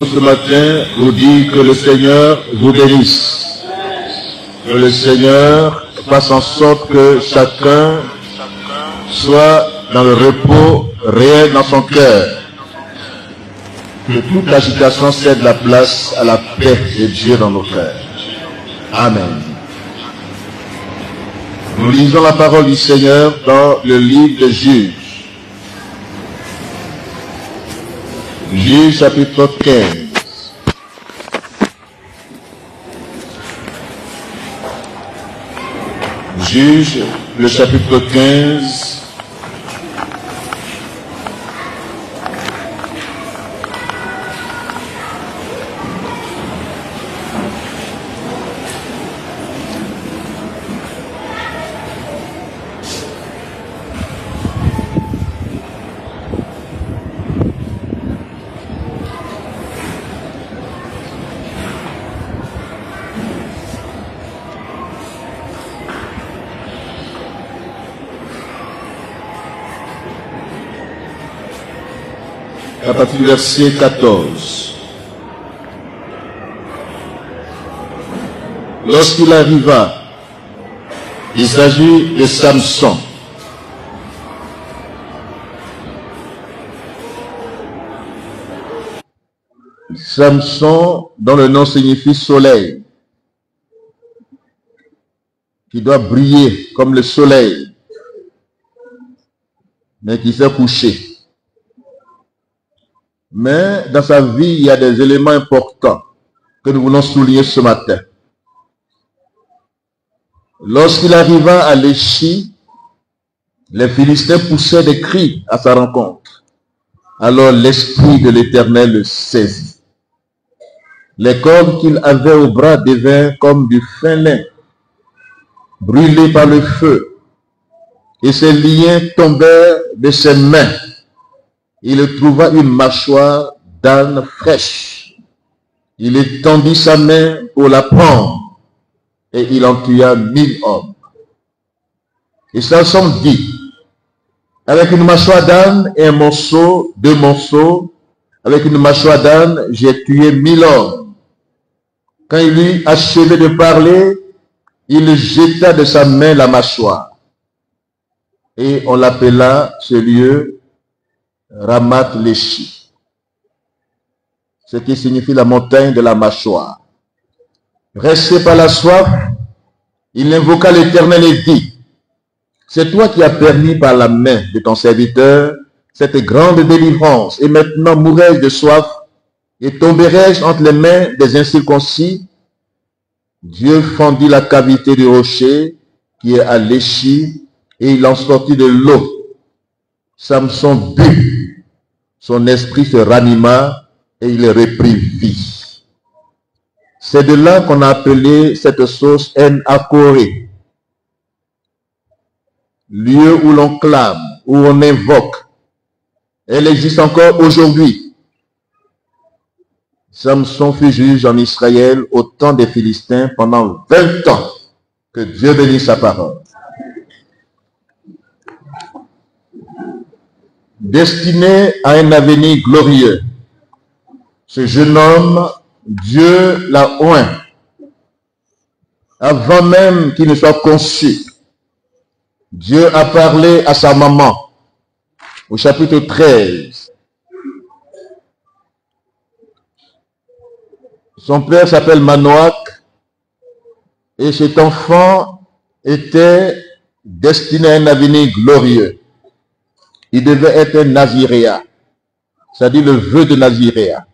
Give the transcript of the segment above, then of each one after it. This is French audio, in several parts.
Ce matin, vous dit que le Seigneur vous bénisse. Que le Seigneur fasse en sorte que chacun soit dans le repos réel dans son cœur. Que toute agitation cède la place à la paix de Dieu dans nos cœurs. Amen. Nous lisons la parole du Seigneur dans le livre de Juges. Juges chapitre 15. Juges, le chapitre 15. À partir du verset 14. Lorsqu'il arriva, il s'agit de Samson. Samson, dont le nom signifie soleil, qui doit briller comme le soleil, mais qui s'est couché. Mais dans sa vie, il y a des éléments importants que nous voulons souligner ce matin. Lorsqu'il arriva à Léchi, les Philistins poussaient des cris à sa rencontre. Alors l'Esprit de l'Éternel le saisit. Les cordes qu'il avait au bras devinrent comme du fin lin, brûlés par le feu, et ses liens tombèrent de ses mains. Il trouva une mâchoire d'âne fraîche. Il étendit sa main pour la prendre, et il en tua 1000 hommes. Et Samson dit, avec une mâchoire d'âne et un morceau, 2 morceaux, avec une mâchoire d'âne, j'ai tué 1000 hommes. Quand il eut achevé de parler, il jeta de sa main la mâchoire. Et on l'appela ce lieu Ramath Léchi, ce qui signifie la montagne de la mâchoire. Resté par la soif, il invoqua l'Éternel et dit, c'est toi qui as permis par la main de ton serviteur cette grande délivrance, et maintenant mourrai-je de soif et tomberai-je entre les mains des incirconcis? Dieu fendit la cavité du rocher qui est à Léchi, et il en sortit de l'eau. Samson but. Son esprit se ranima et il reprit vie. C'est de là qu'on a appelé cette source En-Akoré, lieu où l'on clame, où on invoque. Elle existe encore aujourd'hui. Samson fut juge en Israël au temps des Philistins pendant 20 ans. Que Dieu bénisse sa parole. Destiné à un avenir glorieux, ce jeune homme, Dieu l'a oint. Avant même qu'il ne soit conçu, Dieu a parlé à sa maman au chapitre 13. Son père s'appelle Manoach et cet enfant était destiné à un avenir glorieux. Il devait être un naziréa, c'est-à-dire le vœu de naziréa.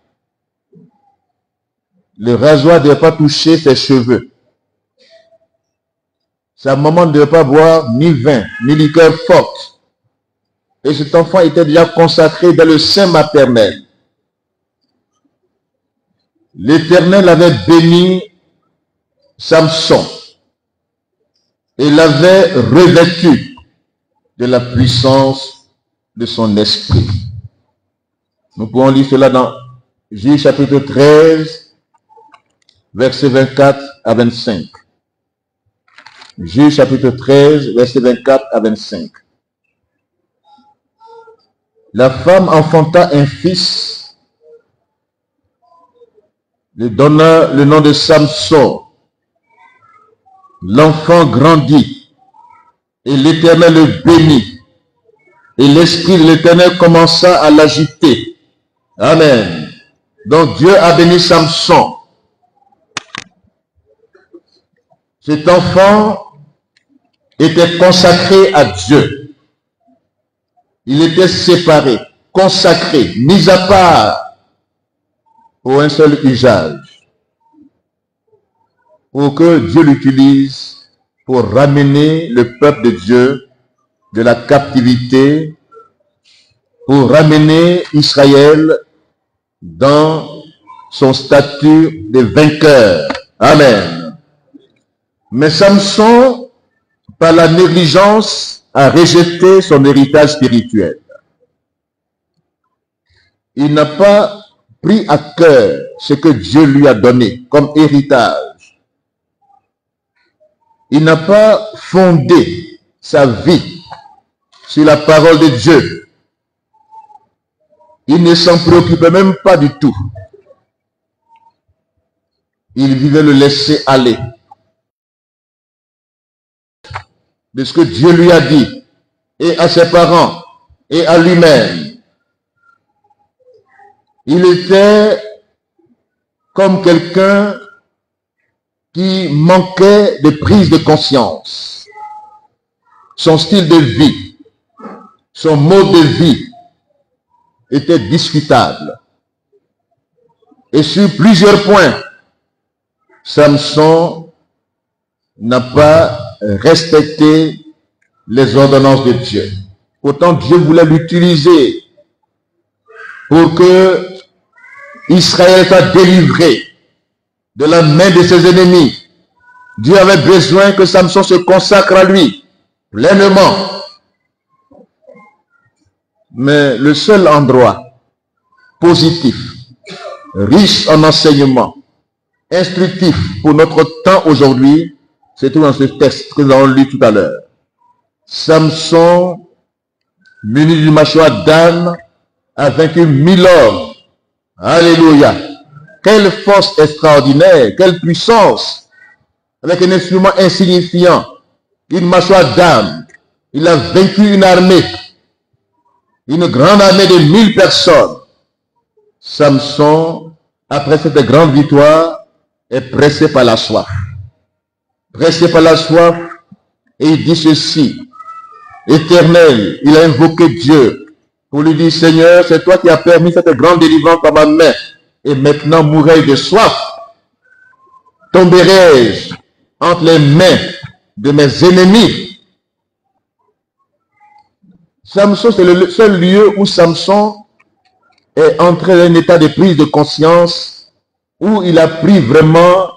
Le rasoir ne devait pas toucher ses cheveux. Sa maman ne devait pas boire ni vin, ni liqueur forte. Et cet enfant était déjà consacré dans le sein maternel. L'Éternel avait béni Samson et l'avait revêtu de la puissance de son esprit. Nous pouvons lire cela dans Juges chapitre 13, versets 24 à 25. Juges chapitre 13, versets 24 à 25. La femme enfanta un fils lui donna le nom de Samson. L'enfant grandit et l'Éternel le bénit. Et l'Esprit de l'Éternel commença à l'agiter. Amen. Donc Dieu a béni Samson. Cet enfant était consacré à Dieu. Il était séparé, consacré, mis à part pour un seul usage. Pour que Dieu l'utilise pour ramener le peuple de Dieu de la captivité, pour ramener Israël dans son statut de vainqueur. Amen. Mais Samson, par la négligence, a rejeté son héritage spirituel. Il n'a pas pris à cœur ce que Dieu lui a donné comme héritage. Il n'a pas fondé sa vie sur la parole de Dieu. Il ne s'en préoccupait même pas du tout. Il vivait le laisser aller de ce que Dieu lui a dit, et à ses parents, et à lui-même. Il était comme quelqu'un qui manquait de prise de conscience. Son style de vie, son mode de vie était discutable. Et sur plusieurs points, Samson n'a pas respecté les ordonnances de Dieu. Pourtant, Dieu voulait l'utiliser pour que Israël soit délivré de la main de ses ennemis. Dieu avait besoin que Samson se consacre à lui pleinement. Mais le seul endroit positif, riche en enseignements, instructif pour notre temps aujourd'hui, c'est tout dans ce texte que nous avons lu tout à l'heure. Samson, muni d'une mâchoire d'âne, a vaincu 1000 hommes. Alléluia. Quelle force extraordinaire, quelle puissance. Avec un instrument insignifiant, une mâchoire d'âne, il a vaincu une armée, une grande armée de 1000 personnes. Samson, après cette grande victoire, est pressé par la soif. Pressé par la soif, et il dit ceci: Éternel, il a invoqué Dieu pour lui dire: Seigneur, c'est toi qui as permis cette grande délivrance par ma main, et maintenant mourrai-je de soif. Tomberai-je entre les mains de mes ennemis? Samson, c'est le seul lieu où Samson est entré dans un état de prise de conscience, où il a pris vraiment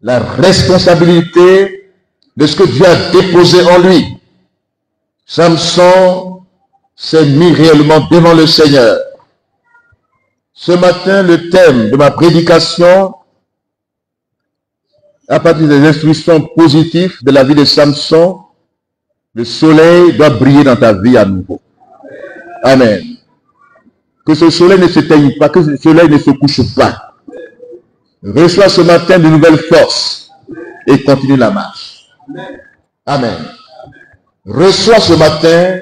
la responsabilité de ce que Dieu a déposé en lui. Samson s'est mis réellement devant le Seigneur. Ce matin, le thème de ma prédication, à partir des instructions positives de la vie de Samson, le soleil doit briller dans ta vie à nouveau. Amen. Que ce soleil ne s'éteigne pas, que ce soleil ne se couche pas. Reçois ce matin de nouvelles forces et continue la marche. Amen. Reçois ce matin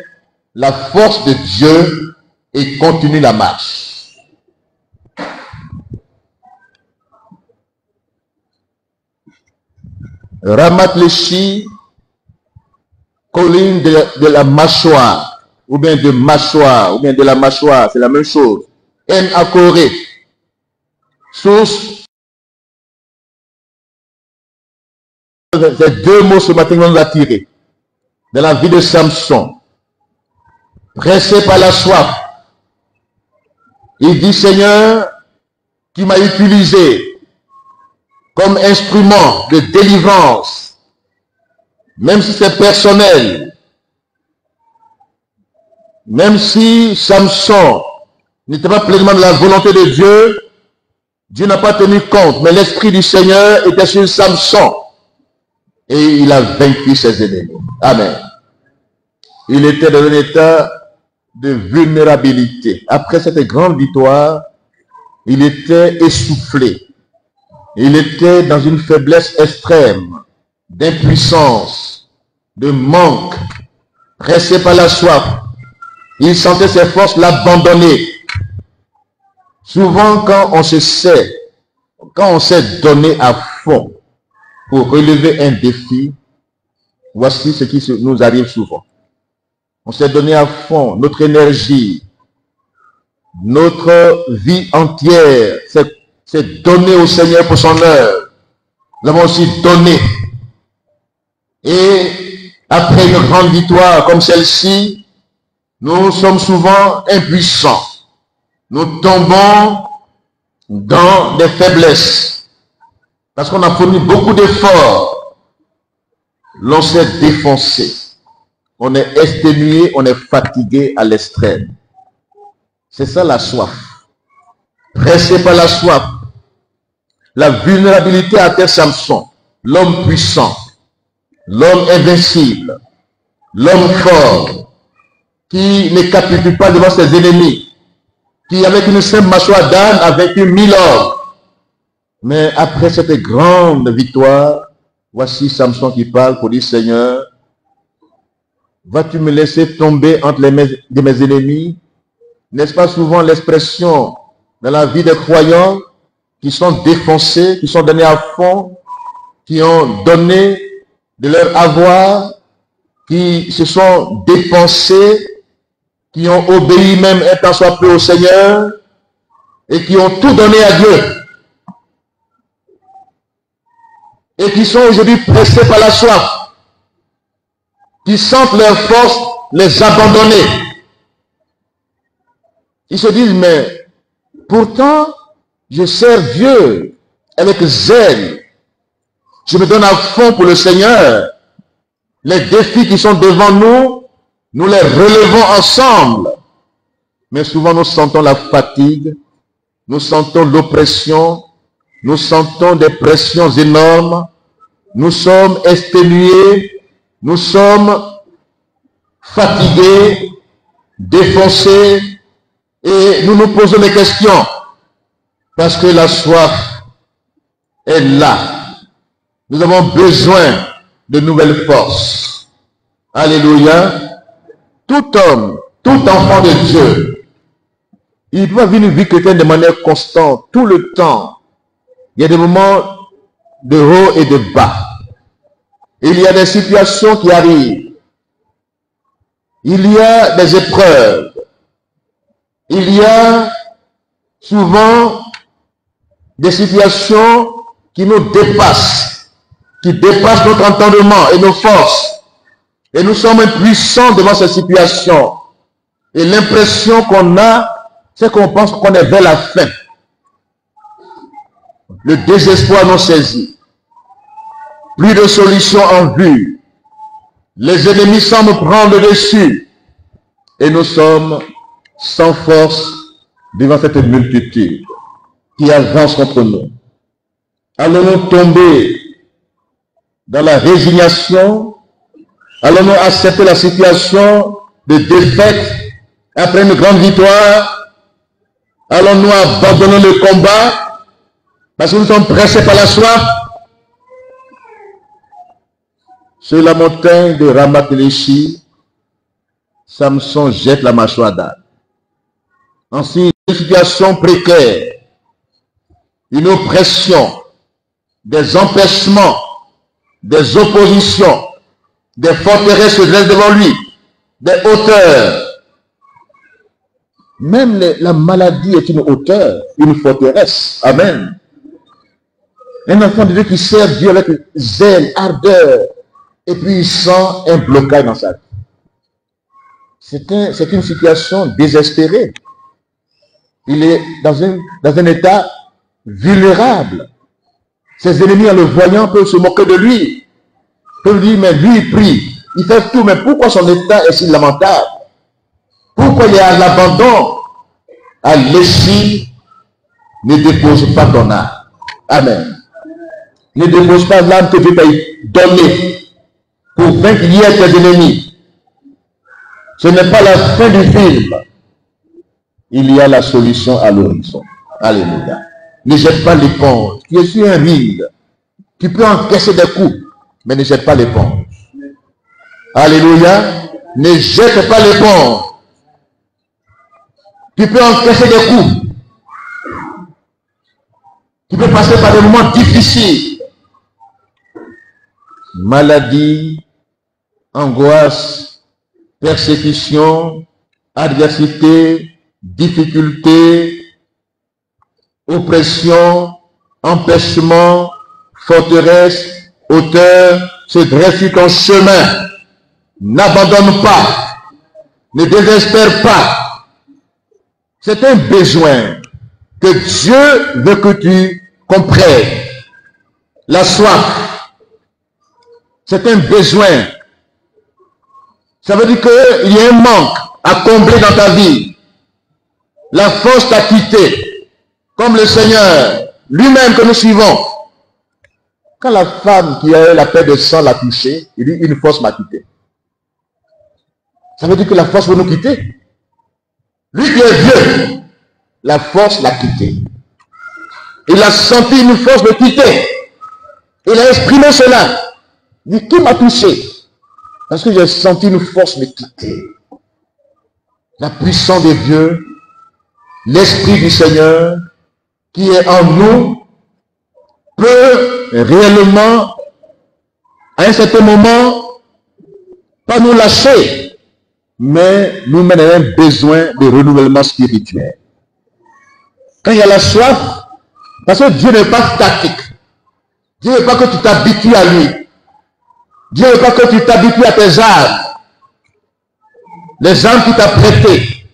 la force de Dieu et continue la marche. Ramat Leshi, colline de la mâchoire, ou bien de mâchoire, ou bien de la mâchoire, c'est la même chose. En Akoré, source. Ces deux mots ce matin vont nous attirer de la vie de Samson. Pressé par la soif, il dit: Seigneur, qui m'a utilisé comme instrument de délivrance, même si c'est personnel, même si Samson n'était pas pleinement de la volonté de Dieu, Dieu n'a pas tenu compte, mais l'Esprit du Seigneur était sur Samson et il a vaincu ses ennemis. Amen. Il était dans un état de vulnérabilité. Après cette grande victoire, il était essoufflé. Il était dans une faiblesse extrême, d'impuissance, de manque, pressé par la soif. Il sentait ses forces l'abandonner. Souvent, quand on s'est donné à fond pour relever un défi, voici ce qui nous arrive souvent. On s'est donné à fond notre énergie, notre vie entière s'est donnée au Seigneur pour son œuvre. Nous avons aussi donné. Et après une grande victoire comme celle-ci, nous sommes souvent impuissants. Nous tombons dans des faiblesses. Parce qu'on a fourni beaucoup d'efforts. L'on s'est défoncé. On est exténué, on est fatigué à l'extrême. C'est ça la soif. Pressé par la soif. La vulnérabilité à terre Samson. L'homme puissant. L'homme invincible. L'homme fort. Qui ne capitule pas devant ses ennemis. Qui avec une simple mâchoire d'âne a vaincu 1000 hommes. Mais après cette grande victoire, voici Samson qui parle pour dire, Seigneur, vas-tu me laisser tomber entre les mains de mes ennemis? N'est-ce pas souvent l'expression dans la vie des croyants qui sont défoncés, qui sont donnés à fond, qui ont donné de leur avoir, qui se sont dépensés, qui ont obéi même un temps soit peu au Seigneur et qui ont tout donné à Dieu et qui sont aujourd'hui pressés par la soif, qui sentent leur force les abandonner. Ils se disent, mais pourtant, je sers Dieu avec zèle. Je me donne à fond pour le Seigneur. Les défis qui sont devant nous, nous les relevons ensemble. Mais souvent, nous sentons la fatigue, nous sentons l'oppression, nous sentons des pressions énormes, nous sommes exténués, nous sommes fatigués, défoncés, et nous nous posons des questions. Parce que la soif est là. Nous avons besoin de nouvelles forces. Alléluia. Tout homme, tout enfant de Dieu, il doit vivre une vie chrétienne de manière constante, tout le temps. Il y a des moments de haut et de bas. Il y a des situations qui arrivent. Il y a des épreuves. Il y a souvent des situations qui nous dépassent, qui dépassent notre entendement et nos forces. Et nous sommes impuissants devant ces situations. Et l'impression qu'on a, c'est qu'on pense qu'on est vers la fin. Le désespoir nous saisit. Plus de solutions en vue. Les ennemis semblent prendre le dessus. Et nous sommes sans force devant cette multitude qui avance contre nous. Allons-nous tomber dans la résignation? Allons-nous accepter la situation de défaite après une grande victoire? Allons-nous abandonner le combat parce que nous sommes pressés par la soif? Sur la montagne de Ramat-Léchi, Samson jette la mâchoire d'âne. Ensuite, une situation précaire, une oppression, des empêchements, des oppositions, des forteresses se dressent devant lui, des hauteurs. Même la maladie est une hauteur, une forteresse. Amen. Un enfant de Dieu qui sert Dieu avec zèle, ardeur, et puis il sent un blocage dans sa vie. C'est une situation désespérée. Il est dans un état vulnérable. Ses ennemis, en le voyant, peuvent se moquer de lui. Peuvent dire, mais lui, il prie. Il fait tout, mais pourquoi son état est si lamentable? Pourquoi il est à l'abandon? À Léchi, ne dépose pas ton âme. Amen. Ne dépose pas l'âme que Dieu t'a donnée pour vaincre tes ennemis. Ce n'est pas la fin du film. Il y a la solution à l'horizon. Alléluia. ne jette pas l'éponge. Tu es sur un ring. Tu peux encaisser des coups, mais ne jette pas l'éponge. Alléluia. Ne jette pas l'éponge. Tu peux encaisser des coups. Tu peux passer par des moments difficiles. Maladie, angoisse, persécution, adversité, difficulté, oppression, empêchement, forteresse, hauteur, se dresse sur ton chemin. N'abandonne pas. Ne désespère pas. C'est un besoin que Dieu veut que tu comprennes. La soif, c'est un besoin. Ça veut dire qu'il y a un manque à combler dans ta vie. La force t'a quitté, comme le Seigneur lui-même que nous suivons. Quand la femme qui a eu la paix de sang l'a touché, il dit une force m'a quitté. Ça veut dire que la force veut nous quitter. Lui qui est vieux, la force l'a quitté. Il a senti une force le quitter. Il a exprimé cela. Il dit, qui m'a touché? Parce que j'ai senti une force me quitter. La puissance de Dieu, l'Esprit du Seigneur qui est en nous peut réellement, à un certain moment, pas nous lâcher, mais nous mener à un besoin de renouvellement spirituel. Quand il y a la soif, parce que Dieu n'est pas statique. Dieu ne veut pas que tu t'habitues à lui. Dieu ne veut pas que tu t'habitues à tes armes. Les armes qu'il t'a prêtées.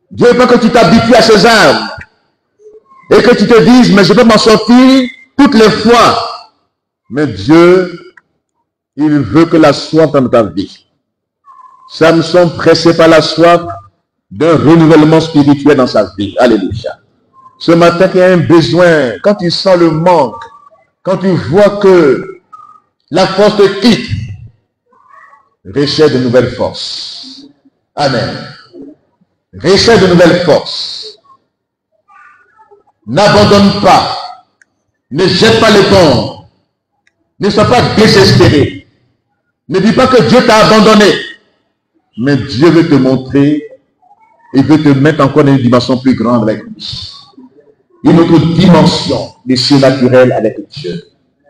Dieu ne veut pas que tu t'habitues à ces armes. Et que tu te dises, mais je peux m'en sortir toutes les fois. Mais Dieu, il veut que la soif dans ta vie. Samson pressé par la soif d'un renouvellement spirituel dans sa vie. Alléluia. Ce matin, il y a un besoin, quand tu sens le manque, quand tu vois que la force te quitte, recherche de nouvelles forces. Amen. Recherche de nouvelles forces. N'abandonne pas. Ne jette pas l'éponge. Ne sois pas désespéré. Ne dis pas que Dieu t'a abandonné. Mais Dieu veut te montrer et veut te mettre encore dans une dimension plus grande avec lui. Une autre dimension du surnaturel avec Dieu.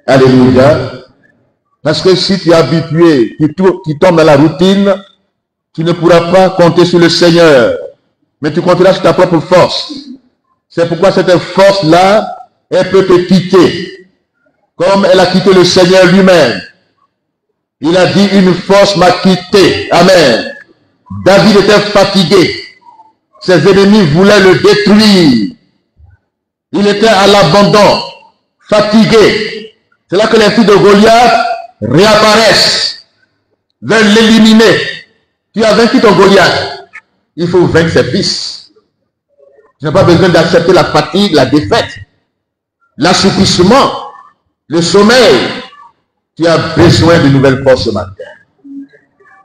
Alléluia. Parce que si tu es habitué, tu tombes dans la routine, tu ne pourras pas compter sur le Seigneur. Mais tu compteras sur ta propre force. C'est pourquoi cette force-là, elle peut te quitter. Comme elle a quitté le Seigneur lui-même. Il a dit, une force m'a quitté. Amen. David était fatigué. Ses ennemis voulaient le détruire. Il était à l'abandon, fatigué. C'est là que les filles de Goliath réapparaissent, veulent l'éliminer. Tu as vaincu ton Goliath. Il faut vaincre ses fils. Tu n'as pas besoin d'accepter la fatigue, la défaite, l'assoupissement, le sommeil. Tu as besoin de nouvelles forces ce matin.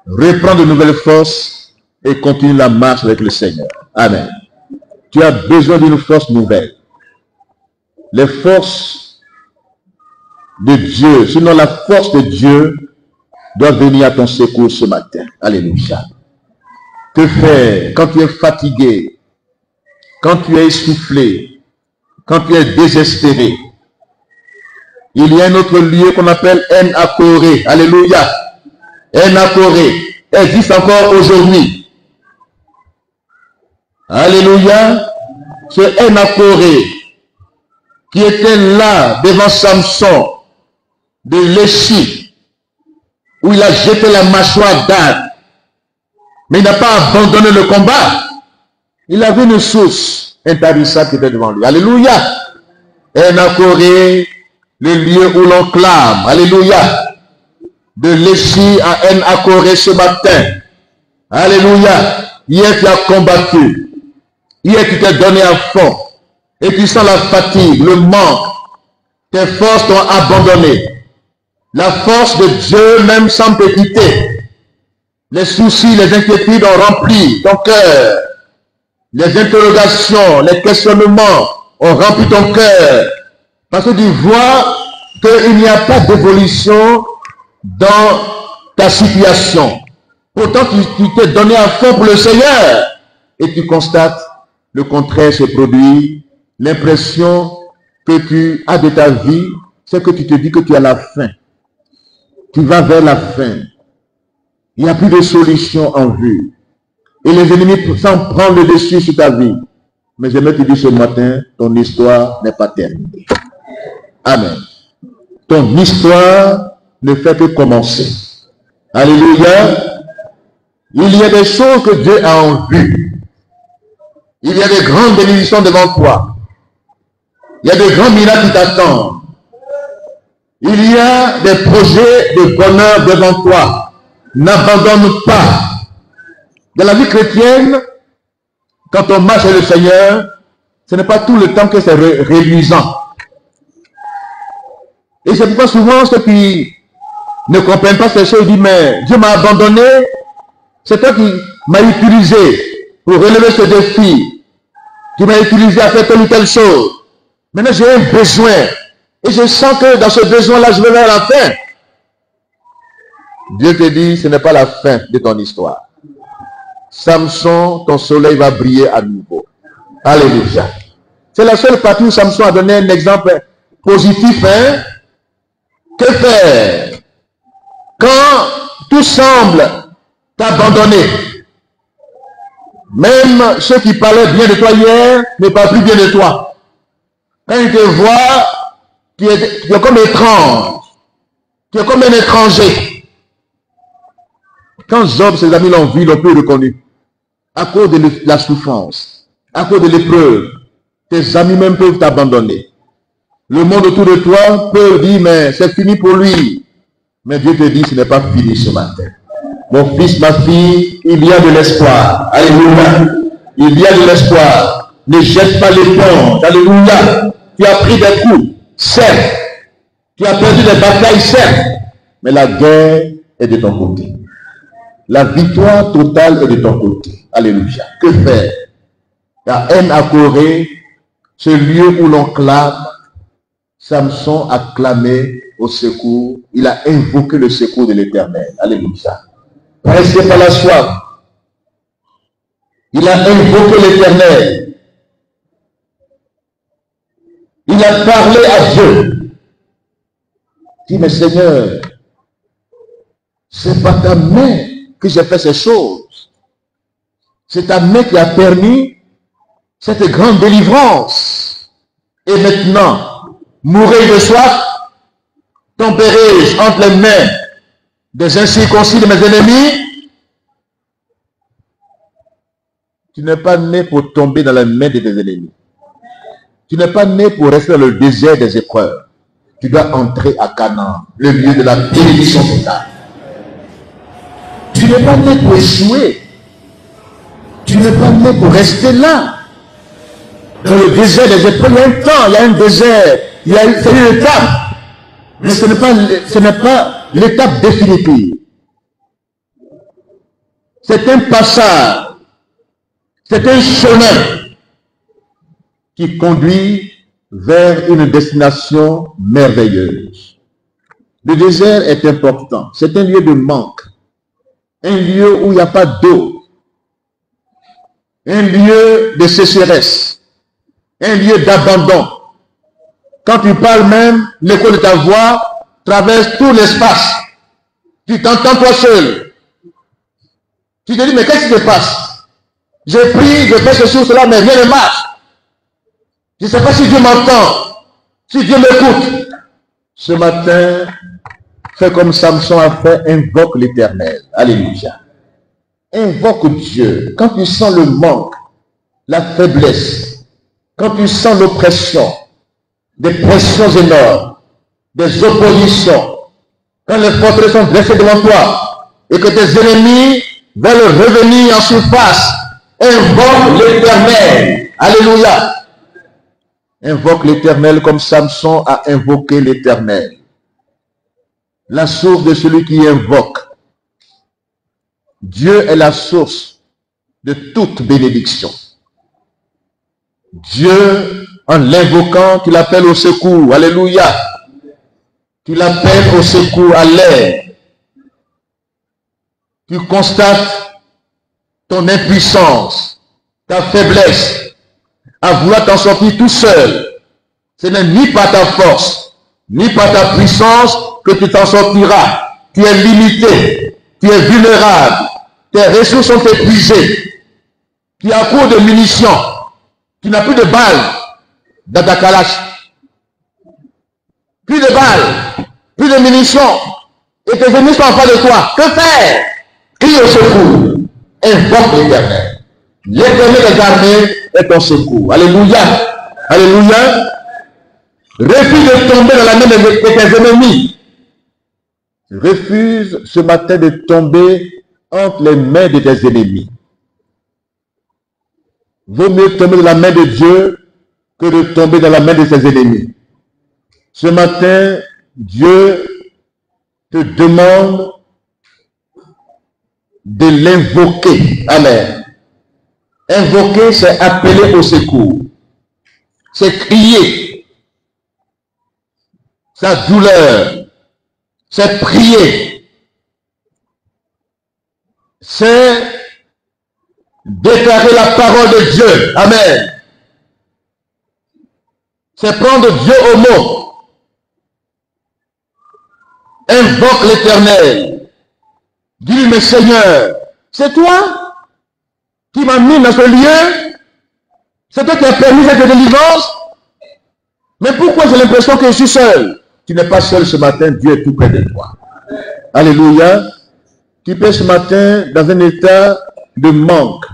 Reprends de nouvelles forces et continue la marche avec le Seigneur. Amen. Tu as besoin d'une force nouvelle. Les forces de Dieu, sinon la force de Dieu doit venir à ton secours ce matin. Alléluia. Que faire quand tu es fatigué, quand tu es essoufflé, quand tu es désespéré? Il y a un autre lieu qu'on appelle En-Hakkore. Alléluia. En-Hakkore existe encore aujourd'hui. Alléluia. Ce En-Hakkore qui était là devant Samson de Léchi, où il a jeté la mâchoire d'âne, mais il n'a pas abandonné le combat. Il avait une source intarissable qui était devant lui. Alléluia. En-Hakkore, le lieu où l'on clame. Alléluia. De Léchi à En-Hakkore ce matin. Alléluia. Hier tu as combattu. Hier tu t'es donné à fond. Et tu sens la fatigue, le manque. Tes forces t'ont abandonné. La force de Dieu même semble te quitter. Les soucis, les inquiétudes ont rempli ton cœur. Les interrogations, les questionnements ont rempli ton cœur. Parce que tu vois qu'il n'y a pas d'évolution dans ta situation. Pourtant, tu t'es donné à fond pour le Seigneur. Et tu constates le contraire se produit. L'impression que tu as de ta vie, c'est que tu te dis que tu as la fin. Tu vas vers la fin. Il n'y a plus de solution en vue. Et les ennemis s'en prendre le dessus sur ta vie. Mais j'aimerais te dire ce matin, ton histoire n'est pas terminée. Amen. Ton histoire ne fait que commencer. Alléluia. Il y a des choses que Dieu a en vue. Il y a des grandes bénédictions devant toi. Il y a des grands miracles qui t'attendent. Il y a des projets de bonheur devant toi. N'abandonne pas. Dans la vie chrétienne, quand on marche avec le Seigneur, ce n'est pas tout le temps que c'est réluisant. Et c'est pourquoi souvent ceux qui ne comprennent pas ces choses disent, mais Dieu m'a abandonné, c'est toi qui m'as utilisé pour relever ce défi, qui m'a utilisé à faire telle ou telle chose. Maintenant j'ai un besoin, et je sens que dans ce besoin-là, je vais vers la fin. Dieu te dit, ce n'est pas la fin de ton histoire. Samson, ton soleil va briller à nouveau. Alléluia. C'est la seule partie où Samson a donné un exemple positif. Hein? Que faire quand tout semble t'abandonner? Même ceux qui parlaient bien de toi hier ne parlent plus bien de toi. Quand ils te voient, tu es comme étrange. Tu es comme un étranger. Quand Job, ses amis l'ont vu, ils l'ont plus reconnu. À cause de la souffrance, à cause de l'épreuve, tes amis même peuvent t'abandonner. Le monde autour de toi peut dire, mais c'est fini pour lui. Mais Dieu te dit, ce n'est pas fini ce matin. Mon fils, ma fille, il y a de l'espoir. Alléluia. Il y a de l'espoir. Ne jette pas l'éponge. Alléluia. Tu as pris des coups, certes. Tu as perdu des batailles, certes. Mais la guerre est de ton côté. La victoire totale est de ton côté. Alléluia. Que faire? La haine à Corée, ce lieu où l'on clame, Samson a clamé au secours. Il a invoqué le secours de l'Éternel. Alléluia. Pressé par la soif. Il a invoqué l'Éternel. Il a parlé à Dieu. Il dit, mais Seigneur, c'est pas ta main que j'ai fait ces choses. C'est ta main qui a permis cette grande délivrance. Et maintenant, mourir de soif, tomberai-je entre les mains des incirconcis de mes ennemis? Tu n'es pas né pour tomber dans les mains de tes ennemis. Tu n'es pas né pour rester dans le désert des épreuves. Tu dois entrer à Canaan, le lieu de la bénédiction totale. Tu n'es pas né pour échouer. Tu n'es pas né pour rester là. Dans le désert des épreuves, il y a un temps, il y a un désert, il y a une étape. Mais ce n'est pas l'étape définitive. C'est un passage. C'est un chemin qui conduit vers une destination merveilleuse. Le désert est important. C'est un lieu de manque. Un lieu où il n'y a pas d'eau. Un lieu de sécheresse. Un lieu d'abandon. Quand tu parles même, l'écho de ta voix traverse tout l'espace. Tu t'entends toi seul. Tu te dis, mais qu'est-ce qui se passe? Je prie, je fais ceci ou cela, mais rien ne marche. Je ne sais pas si Dieu m'entend, si Dieu m'écoute. Ce matin, fais comme Samson a fait, invoque l'Éternel. Alléluia. Invoque Dieu. Quand tu sens le manque, la faiblesse, quand tu sens l'oppression, des pressions énormes, des oppositions, quand les forteresses sont dressées devant toi et que tes ennemis veulent revenir en surface, invoque l'Éternel. Alléluia. Invoque l'Éternel comme Samson a invoqué l'Éternel. La source de celui qui invoque. Dieu est la source de toute bénédiction. Dieu En l'invoquant, tu l'appelles au secours. Alléluia. Tu l'appelles au secours, à l'aide. Tu constates ton impuissance, ta faiblesse, à vouloir t'en sortir tout seul. Ce n'est ni par ta force, ni par ta puissance que tu t'en sortiras. Tu es limité, tu es vulnérable, tes ressources sont épuisées, tu as court de munitions, tu n'as plus de balles dans ta calache. Plus de balles, plus de munitions, et tes ennemis sont en face de toi. Que faire? Crie au secours, invoque l'Éternel. L'Éternel des armées est ton secours. Alléluia. Alléluia. Refuse de tomber dans la main de tes ennemis. Refuse ce matin de tomber entre les mains de tes ennemis. Vaut mieux tomber dans la main de Dieu que de tomber dans la main de ses ennemis. Ce matin, Dieu te demande de l'invoquer. Amen. Invoquer, c'est appeler au secours. C'est crier sa douleur. C'est prier. C'est déclarer la parole de Dieu. Amen. C'est prendre Dieu au mot. Invoque l'Éternel. Dis-lui, mais Seigneur, c'est toi qui m'as mis dans ce lieu. C'est toi qui as permis cette délivrance. Mais pourquoi j'ai l'impression que je suis seul? Tu n'es pas seul ce matin, Dieu est tout près de toi. Alléluia. Tu peux ce matin dans un état de manque.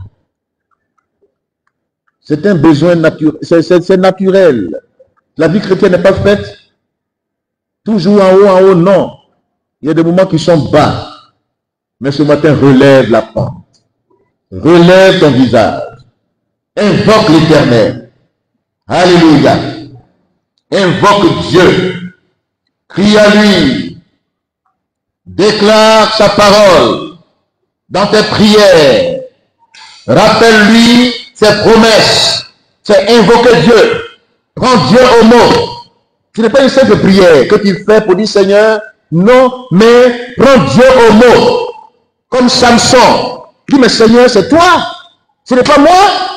C'est un besoin naturel. C'est naturel. La vie chrétienne n'est pas faite toujours en haut, non. Il y a des moments qui sont bas. Mais ce matin, relève la pente. Relève ton visage. Invoque l'Éternel. Alléluia. Invoque Dieu. Crie à lui. Déclare sa parole dans tes prières. Rappelle-lui ses promesses. C'est invoquer Dieu. Prends Dieu au mot. Ce n'est pas une simple prière que tu fais pour dire Seigneur. Non, mais prends Dieu au mot. Comme Samson. Dis mais Seigneur, c'est toi. Ce n'est pas moi.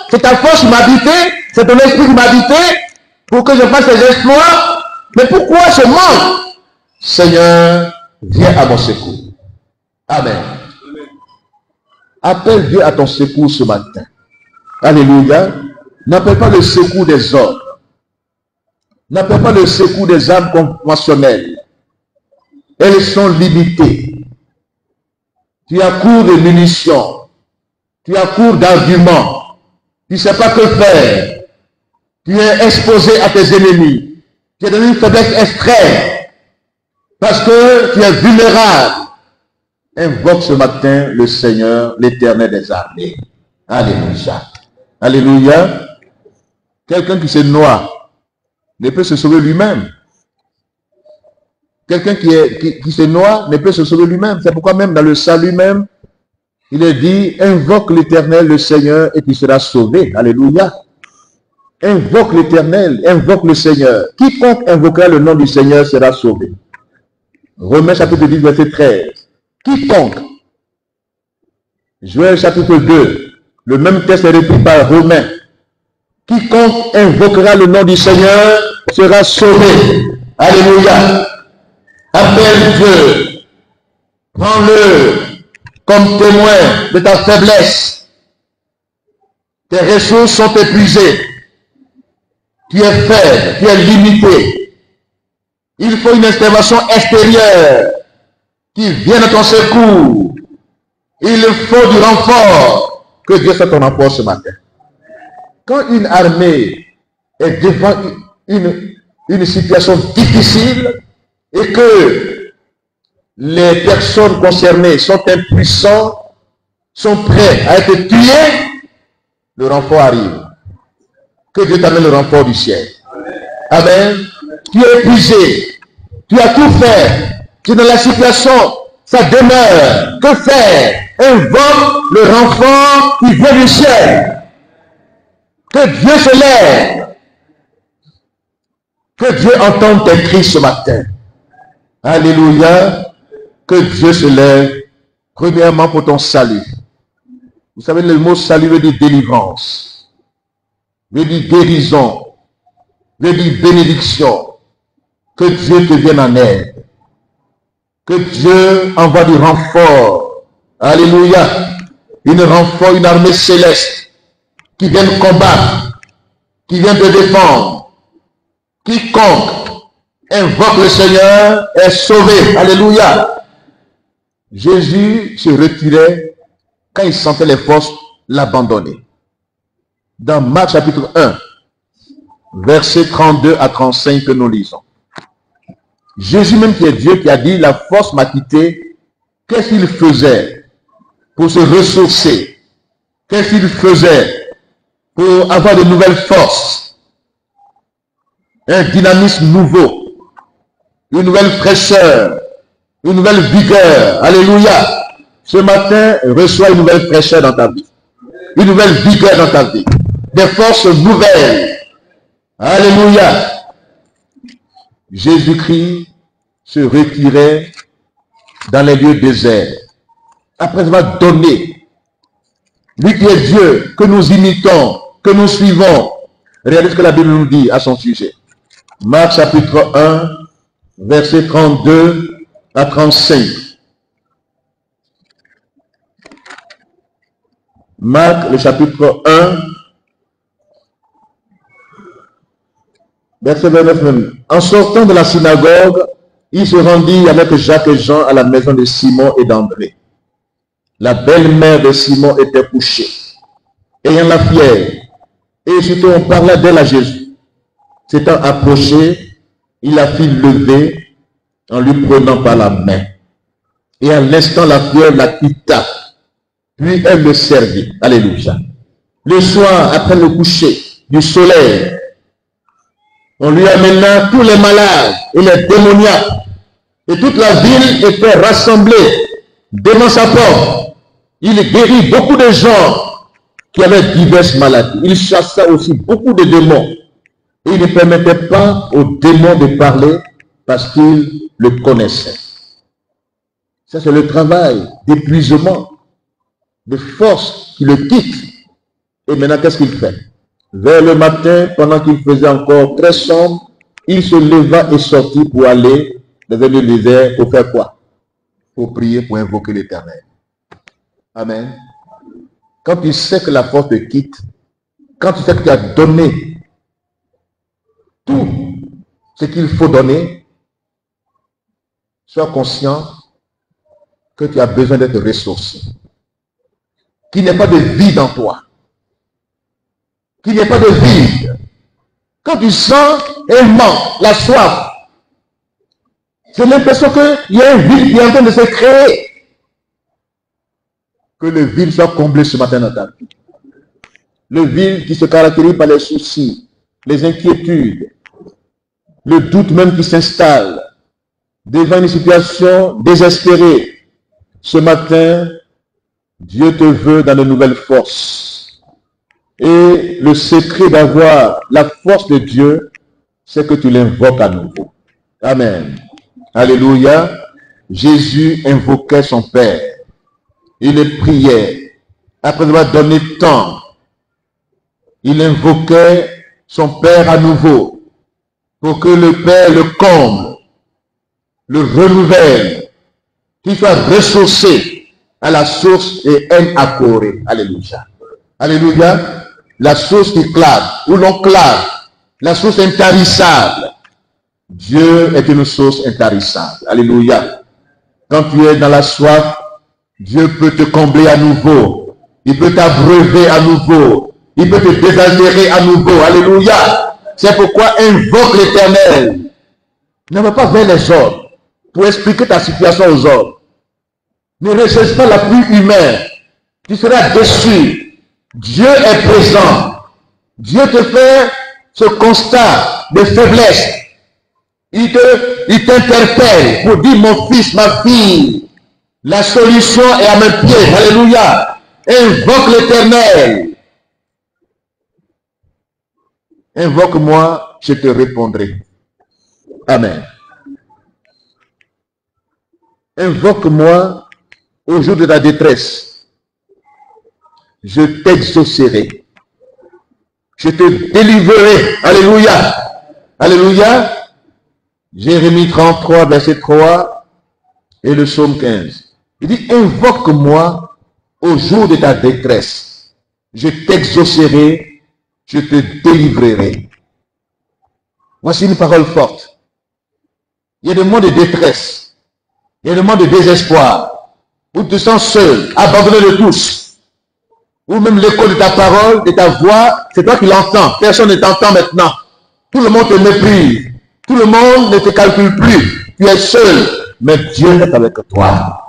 C'est ta force qui m'a habité. C'est ton esprit qui m'a habité. Pour que je fasse des exploits. Mais pourquoi ce manque? Seigneur, viens à mon secours. Amen. Appelle Dieu à ton secours ce matin. Alléluia. N'appelle pas le secours des hommes. N'appelle pas le secours des âmes conventionnelles. Elles sont limitées. Tu as court de munitions. Tu as court d'arguments. Tu ne sais pas que faire. Tu es exposé à tes ennemis. Tu es dans une faiblesse extrême. Parce que tu es vulnérable. Invoque ce matin le Seigneur, l'Éternel des armées. Alléluia. Alléluia. Quelqu'un qui se noie ne peut se sauver lui-même. Quelqu'un qui se noie ne peut se sauver lui-même. C'est pourquoi même dans le salut même, il est dit, invoque l'Éternel, le Seigneur, et tu seras sauvé. Alléluia. Invoque l'Éternel, invoque le Seigneur. Quiconque invoquera le nom du Seigneur sera sauvé. Romains chapitre 10, verset 13. Quiconque. Joël chapitre 2. Le même texte est repris par Romains. Quiconque invoquera le nom du Seigneur sera sauvé. Alléluia. Appelle Dieu. Prends-le comme témoin de ta faiblesse. Tes ressources sont épuisées. Tu es faible, tu es limité. Il faut une intervention extérieure qui vienne à ton secours. Il faut du renfort. Que Dieu soit ton renfort ce matin. Quand une armée est devant une situation difficile et que les personnes concernées sont impuissantes, sont prêts à être tués, le renfort arrive. Que Dieu t'amène le renfort du ciel. Amen. Tu es épuisé. Tu as tout fait. Tu es dans la situation. Ça demeure. Que faire? Invoque le renfort qui vient du ciel. Que Dieu se lève Que Dieu entende tes cris ce matin. Alléluia. Que Dieu se lève, premièrement pour ton salut. Vous savez, le mot salut veut dire délivrance, veut dire guérison, veut dire bénédiction. Que Dieu te vienne en aide. Que Dieu envoie du renfort. Alléluia. Une renfort, une armée céleste qui vient combattre, qui vient te défendre. Quiconque invoque le Seigneur est sauvé. Alléluia. Jésus se retirait quand il sentait les forces l'abandonner. Dans Marc chapitre 1, versets 32 à 35 que nous lisons. Jésus même qui est Dieu qui a dit, la force m'a quitté. Qu'est-ce qu'il faisait pour se ressourcer? Qu'est-ce qu'il faisait pour avoir de nouvelles forces? Un dynamisme nouveau, une nouvelle fraîcheur, une nouvelle vigueur. Alléluia. Ce matin, reçois une nouvelle fraîcheur dans ta vie. Une nouvelle vigueur dans ta vie. Des forces nouvelles. Alléluia. Jésus-Christ se retirait dans les lieux déserts. Après avoir donné, lui qui est Dieu, que nous imitons, que nous suivons. Regardez ce que la Bible nous dit à son sujet. Marc chapitre 1, versets 32 à 35. Marc, le chapitre 1, verset 29 même. En sortant de la synagogue, il se rendit avec Jacques et Jean à la maison de Simon et d'André. La belle-mère de Simon était couchée, ayant la fièvre. Et surtout on parla d'elle à Jésus. S'étant approché, il la fit lever en lui prenant par la main. Et à l'instant, la fièvre la quitta. Puis elle le servit. Alléluia. Le soir, après le coucher du soleil, on lui amena tous les malades et les démoniaques. Et toute la ville était rassemblée devant sa porte. Il guérit beaucoup de gens qui avaient diverses maladies. Il chassa aussi beaucoup de démons. Et il ne permettait pas aux démons de parler parce qu'il le connaissait. Ça, c'est le travail d'épuisement, de force qui le quitte. Et maintenant, qu'est-ce qu'il fait? Vers le matin, pendant qu'il faisait encore très sombre, il se leva et sortit pour aller dans un désert pour faire quoi? Pour prier, pour invoquer l'Éternel. Amen. Quand tu sais que la force te quitte, quand tu sais que tu as donné tout ce qu'il faut donner, sois conscient que tu as besoin d'être ressourcé. Qu'il n'y ait pas de vide en toi. Qu'il n'y ait pas de vide. Quand tu sens un manque, la soif, j'ai l'impression qu'il y a un vide qui est en train de se créer. Que le vide soit comblé ce matin dans ta vie. Le vide qui se caractérise par les soucis, les inquiétudes, le doute même qui s'installe devant une situation désespérée. Ce matin, Dieu te veut dans de nouvelles forces. Et le secret d'avoir la force de Dieu, c'est que tu l'invoques à nouveau. Amen. Alléluia. Jésus invoquait son Père. Il le priait. Après avoir donné tant, il invoquait son Père à nouveau pour que le Père le comble, le renouvelle, qu'il soit ressourcé à la source et aime à courir. Alléluia. Alléluia. La source qui clame, ou l'on clame, la source intarissable. Dieu est une source intarissable. Alléluia. Quand tu es dans la soif, Dieu peut te combler à nouveau. Il peut t'abreuver à nouveau. Il peut te désaltérer à nouveau. Alléluia. C'est pourquoi invoque l'Éternel. Ne va pas vers les hommes pour expliquer ta situation aux hommes. Ne recherche pas l'appui humain. Tu seras déçu. Dieu est présent. Dieu te fait ce constat de faiblesse. Il t'interpelle pour dire, mon fils, ma fille, la solution est à mes pieds. Alléluia. Invoque l'Éternel. Invoque-moi, je te répondrai. Amen. Invoque-moi au jour de ta détresse. Je t'exaucerai. Je te délivrerai. Alléluia. Alléluia. Jérémie 33, verset 3 et le psaume 15. Il dit, invoque-moi au jour de ta détresse. Je t'exaucerai, je te délivrerai. Voici une parole forte. Il y a des moments de détresse. Il y a des moments de désespoir. Où tu te sens seul, abandonné de tous. Ou même l'écho de ta parole, de ta voix, c'est toi qui l'entends. Personne ne t'entend maintenant. Tout le monde te méprise. Tout le monde ne te calcule plus. Tu es seul. Mais Dieu est avec toi.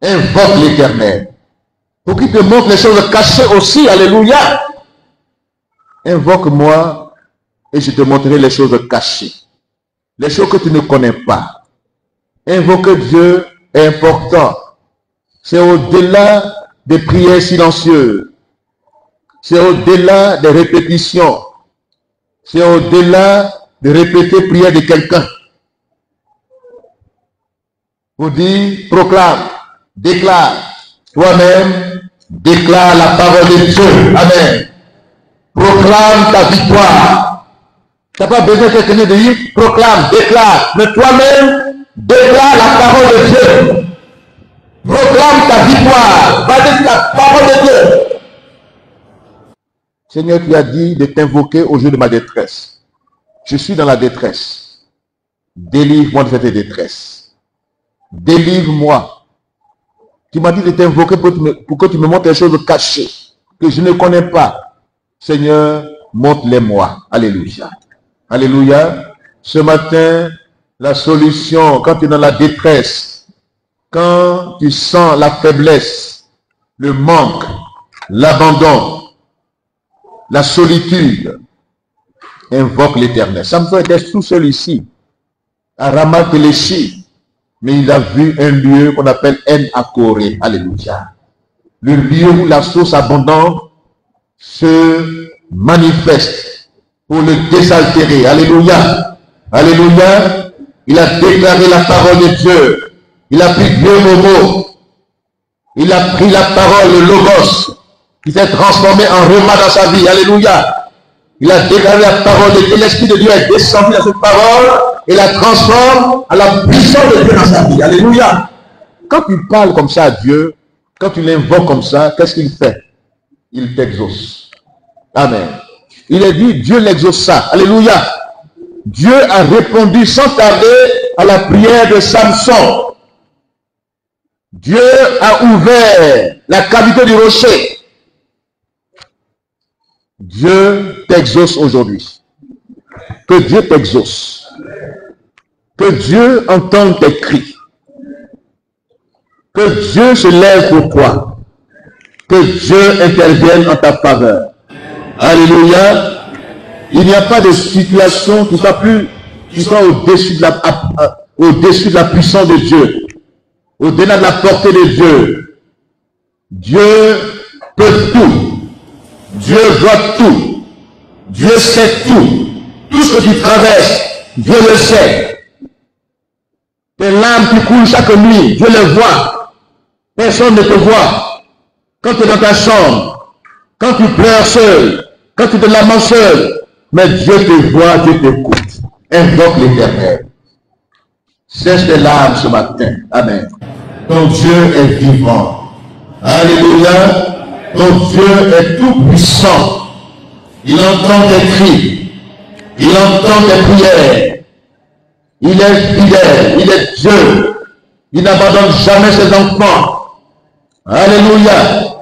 Invoque l'Éternel. Pour qu'il te montre les choses cachées aussi. Alléluia. Invoque-moi et je te montrerai les choses cachées. Les choses que tu ne connais pas. Invoquer Dieu est important. C'est au-delà des prières silencieuses. C'est au-delà des répétitions. C'est au-delà de répéter prière de quelqu'un. Vous dites, proclame, déclare. Toi-même, déclare la parole de Dieu. Amen. Proclame ta victoire. Tu n'as pas besoin de quelqu'un de dire, proclame, déclare. Mais toi-même, déclare la parole de Dieu. Proclame ta victoire. Va dire la parole de Dieu. Seigneur, tu as dit de t'invoquer au jour de ma détresse. Je suis dans la détresse. Délivre-moi de cette détresse. Délivre-moi. Tu m'as dit de t'invoquer pour que tu me montres les choses cachées que je ne connais pas. Seigneur, montre-les-moi. Alléluia. Alléluia. Ce matin, la solution, quand tu es dans la détresse, quand tu sens la faiblesse, le manque, l'abandon, la solitude, invoque l'Éternel. Samson était tout seul ici, à Ramath-Péléchi, mais il a vu un lieu qu'on appelle En-Akoré. Alléluia. Le lieu où la source abondante se manifeste pour le désaltérer. Alléluia. Alléluia. Il a déclaré la parole de Dieu. Il a pris Dieu au mot. Il a pris la parole, le logos, qui s'est transformé en repas dans sa vie. Alléluia. Il a déclaré la parole de Dieu. L'Esprit de Dieu est descendu dans cette parole et la transforme à la puissance de Dieu dans sa vie. Alléluia. Quand tu parles comme ça à Dieu, quand tu l'invoques comme ça, qu'est-ce qu'il fait? Il t'exauce. Amen. Il est dit, Dieu l'exauça. Alléluia. Dieu a répondu sans tarder à la prière de Samson. Dieu a ouvert la cavité du rocher. Dieu t'exauce aujourd'hui. Que Dieu t'exauce. Que Dieu entende tes cris. Que Dieu se lève pour toi. Que Dieu intervienne en ta faveur. Alléluia. Il n'y a pas de situation qui soit au-dessus de la puissance de Dieu. Au-delà de la portée de Dieu. Dieu peut tout. Dieu voit tout. Dieu sait tout. Tout ce que tu traverses, Dieu le sait. Tes larmes qui coulent chaque nuit, Dieu les voit. Personne ne te voit. Quand tu es dans ta chambre, quand tu pleures seul, quand tu te lamentes seul, mais Dieu te voit, Dieu t'écoute. Invoque l'Éternel. Cesse tes larmes ce matin. Amen. Ton Dieu est vivant. Alléluia. Ton Dieu est tout puissant. Il entend tes cris. Il entend tes prières. Il est fidèle. Il est Dieu. Il n'abandonne jamais ses enfants. Alléluia.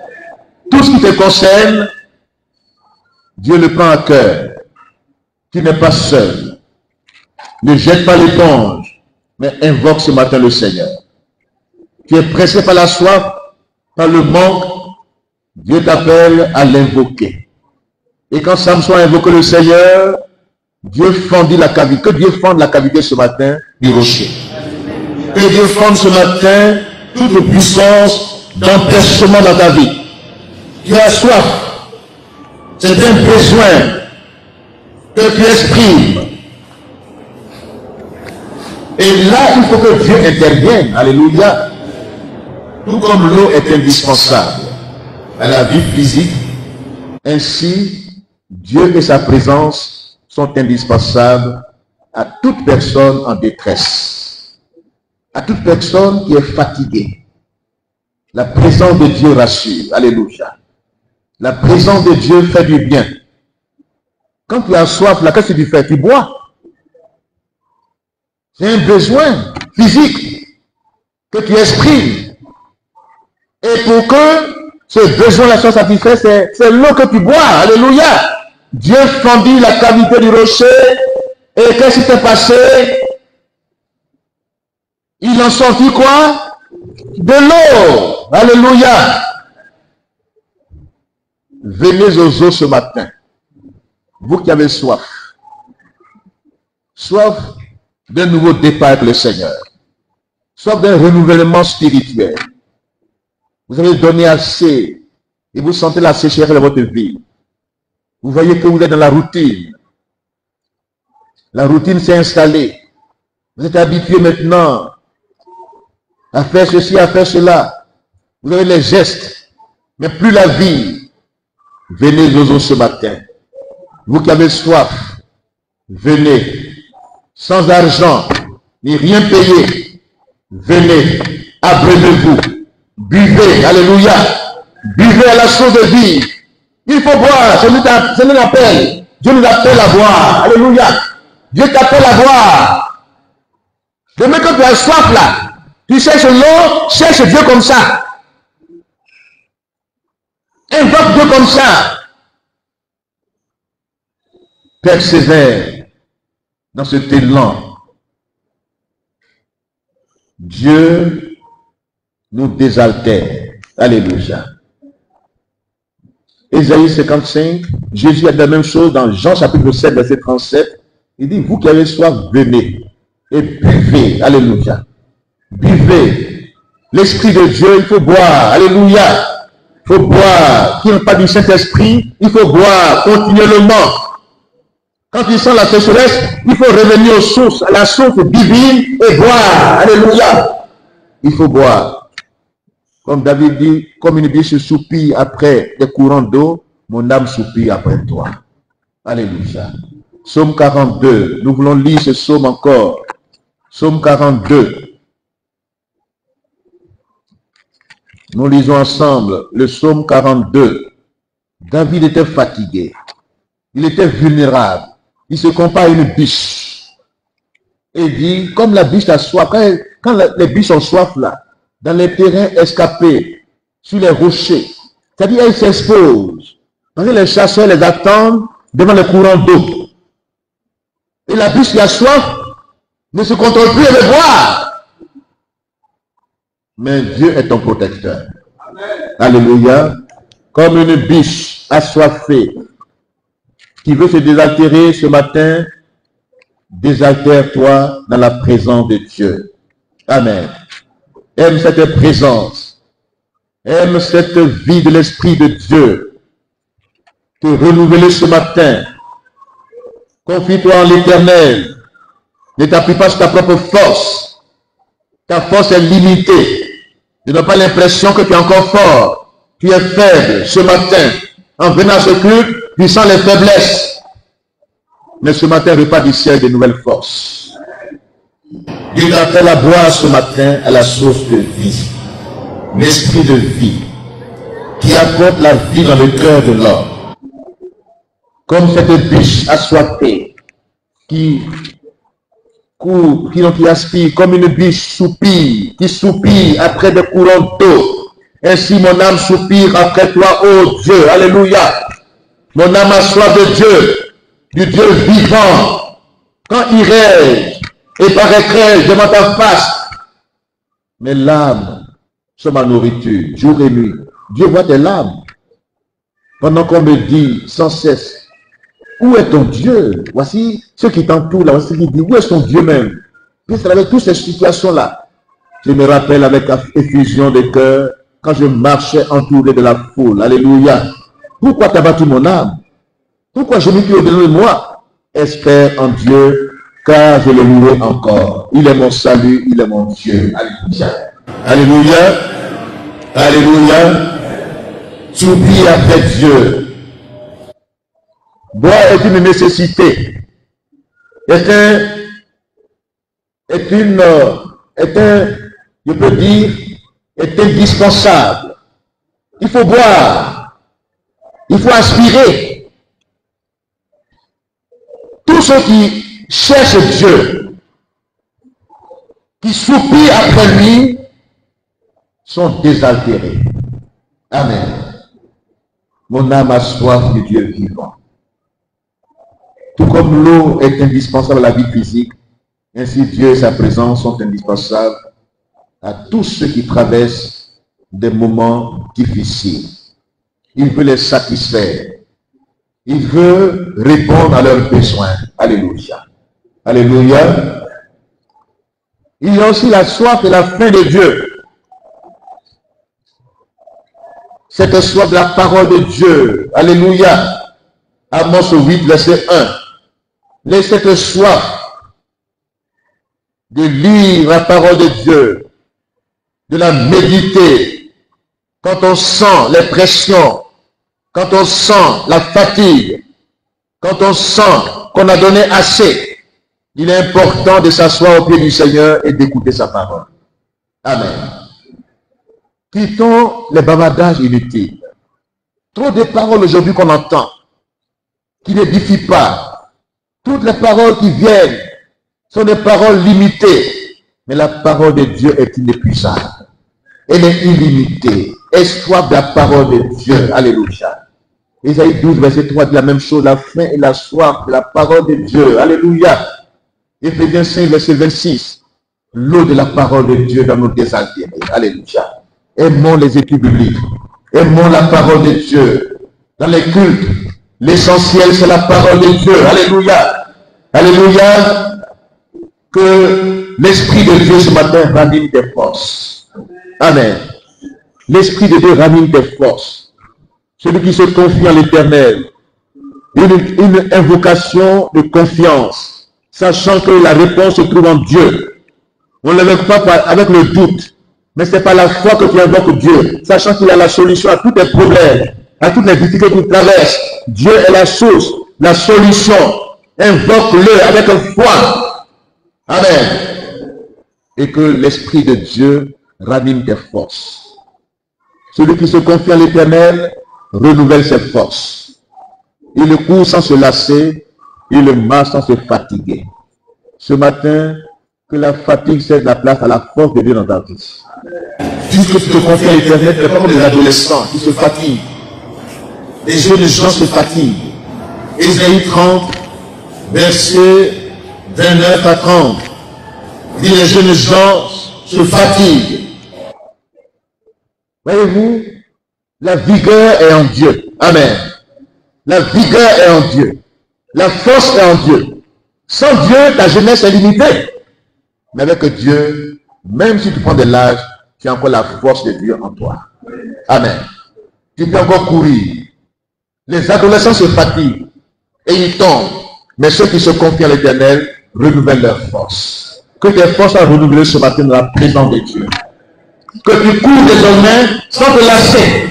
Tout ce qui te concerne, Dieu le prend à cœur. Tu n'es pas seul. Ne jette pas l'éponge, mais invoque ce matin le Seigneur. Tu es pressé par la soif, par le manque, Dieu t'appelle à l'invoquer. Et quand Samson a invoqué le Seigneur, Dieu fendit la cavité. Que Dieu fende la cavité ce matin du rocher. Que Dieu fende ce matin toute puissance d'empêchement dans ta vie. Tu as soif. C'est un besoin que tu exprimes. Et là, il faut que Dieu intervienne. Alléluia. Tout comme l'eau est indispensable à la vie physique, ainsi, Dieu et sa présence sont indispensables à toute personne en détresse, à toute personne qui est fatiguée. La présence de Dieu rassure. Alléluia. La présence de Dieu fait du bien. Quand tu as soif, là, qu'est-ce que tu fais? Tu bois. C'est un besoin physique que tu exprimes. Et pour que ce besoin-là soit satisfait, c'est l'eau que tu bois. Alléluia. Dieu fendit la cavité du rocher. Et qu'est-ce qui s'est passé? Il en sortit quoi? De l'eau. Alléluia. Venez aux eaux ce matin. Vous qui avez soif. Soif d'un nouveau départ avec le Seigneur. Soif d'un renouvellement spirituel. Vous avez donné assez et vous sentez la sécheresse de votre vie. Vous voyez que vous êtes dans la routine. La routine s'est installée. Vous êtes habitué maintenant à faire ceci, à faire cela. Vous avez les gestes, mais plus la vie. Venez aux eaux ce matin. Vous qui avez soif, venez. Sans argent, ni rien payé. Venez, abreuvez-vous. Buvez, alléluia. Buvez à la source de vie. Il faut boire, c'est nous appelle. Dieu nous appelle à boire. Alléluia. Dieu t'appelle à boire. Demain quand tu as soif là, tu cherches l'eau, cherche Dieu comme ça. Invoque Dieu comme ça. Persévère dans cet élan. Dieu nous désaltère. Alléluia. Ésaïe 55, Jésus a dit la même chose dans Jean chapitre 7, verset 37. Il dit, vous qui avez soif, venez et buvez. Alléluia. Buvez. L'Esprit de Dieu, il faut boire. Alléluia. Il faut boire. Qui n'a pas du Saint-Esprit, il faut boire continuellement. Quand tu sens la sécheresse, il faut revenir aux sources, à la source divine et boire. Alléluia. Il faut boire. Comme David dit, comme une biche soupire après des courants d'eau, mon âme soupire après toi. Alléluia. Psaume 42. Nous voulons lire ce psaume encore. Psaume 42. Nous lisons ensemble le psaume 42. David était fatigué. Il était vulnérable. Il se compare à une biche. Et il dit, comme la biche a soif, quand les biches ont soif là, dans les terrains escapés, sur les rochers, c'est-à-dire elles s'exposent. Parce que les chasseurs les attendent devant le courant d'eau. Et la biche qui a soif ne se contrôle plus et veut boire. Mais Dieu est ton protecteur. Amen. Alléluia. Comme une biche assoiffée qui veut se désaltérer ce matin, désaltère-toi dans la présence de Dieu. Amen. Aime cette présence. Aime cette vie de l'Esprit de Dieu. Te renouveler ce matin. Confie-toi en l'Éternel. Ne t'appuie pas sur ta propre force. Ta force est limitée. Tu n'as pas l'impression que tu es encore fort. Tu es faible ce matin. En venant à ce culte, tu sens les faiblesses. Mais ce matin, repart du ciel de nouvelles forces. Dieu t'appelle à boire ce matin à la source de vie. L'esprit de vie qui apporte la vie dans le cœur de l'homme. Comme cette biche assoiffée qui court, qui aspire, comme une biche soupire, qui soupire après des courants d'eau. Ainsi mon âme soupire après toi, ô Dieu. Alléluia. Mon âme a soif de Dieu, du Dieu vivant. Quand il rêve et par éclair devant ta face, mes larmes sont ma nourriture, jour et nuit. Dieu voit tes larmes. Pendant qu'on me dit sans cesse, où est ton Dieu? Voici ceux qui t'entourent là, voici ceux qui disent, où est ton Dieu même? Puis c'est avec toutes ces situations-là. Je me rappelle avec effusion de cœur, quand je marchais entouré de la foule. Alléluia. Pourquoi t'as battu mon âme? Pourquoi je me suis au-delà de moi? Espère en Dieu car je le louerai encore. Il est mon salut, il est mon Dieu. Alléluia. Alléluia. Alléluia. Tu vis avec Dieu. Boire est une nécessité. Je peux dire, est indispensable. Il faut boire. Il faut aspirer. Tous ceux qui cherchent Dieu, qui soupirent après lui, sont désaltérés. Amen. Mon âme a soif de Dieu vivant. Tout comme l'eau est indispensable à la vie physique, ainsi Dieu et sa présence sont indispensables à tous ceux qui traversent des moments difficiles. Il veut les satisfaire. Il veut répondre à leurs besoins. Alléluia. Alléluia. Il y a aussi la soif et la faim de Dieu. Cette soif de la parole de Dieu. Alléluia. Amos 8, verset 1. Laisse cette soif de lire la parole de Dieu, de la méditer. Quand on sent les pressions, quand on sent la fatigue, quand on sent qu'on a donné assez, il est important de s'asseoir au pied du Seigneur et d'écouter sa parole. Amen. Quittons les bavardages inutiles. Trop de paroles aujourd'hui qu'on entend, qui n'édifient pas. Toutes les paroles qui viennent sont des paroles limitées. Mais la parole de Dieu est inépuisable. Elle est illimitée. Aie soif de la parole de Dieu. Alléluia. Ésaïe 12, verset 3 dit la même chose. La faim et la soif de la parole de Dieu. Alléluia. Éphésiens 5, verset 26. L'eau de la parole de Dieu dans nos désaltérer. Alléluia. Aimons les études bibliques. Aimons la parole de Dieu. Dans les cultes, l'essentiel c'est la parole de Dieu. Alléluia. Alléluia. Que l'Esprit de Dieu ce matin ranime tes forces. Amen. L'Esprit de Dieu ranime tes forces. Celui qui se confie en l'Éternel. Une invocation de confiance. Sachant que la réponse se trouve en Dieu. On ne l'invoque pas avec le doute. Mais c'est par la foi que tu invoques Dieu. Sachant qu'il a la solution à tous tes problèmes. À toutes les difficultés que tu traverses. Dieu est la source, la solution. Invoque-le avec foi. Amen. Et que l'Esprit de Dieu ranime tes forces. Celui qui se confie en l'Éternel renouvelle ses forces. Il court sans se lasser, il marche sans se fatiguer. Ce matin, que la fatigue cède la place à la force de Dieu dans ta vie. Puisque tu te confies à l'Éternel, tu es pas comme des adolescents qui se fatiguent. Les jeunes gens se fatiguent. Ésaïe 30, versets 29 à 30. Il dit les jeunes gens se fatiguent. Voyez-vous, la vigueur est en Dieu. Amen. La vigueur est en Dieu. La force est en Dieu. Sans Dieu, ta jeunesse est limitée. Mais avec Dieu, même si tu prends de l'âge, tu as encore la force de Dieu en toi. Amen. Tu peux encore courir. Les adolescents se fatiguent et ils tombent. Mais ceux qui se confient à l'Éternel renouvellent leur force. Que tes forces soient renouvelées ce matin dans la présence de Dieu. Que tu cours désormais sans te lasser.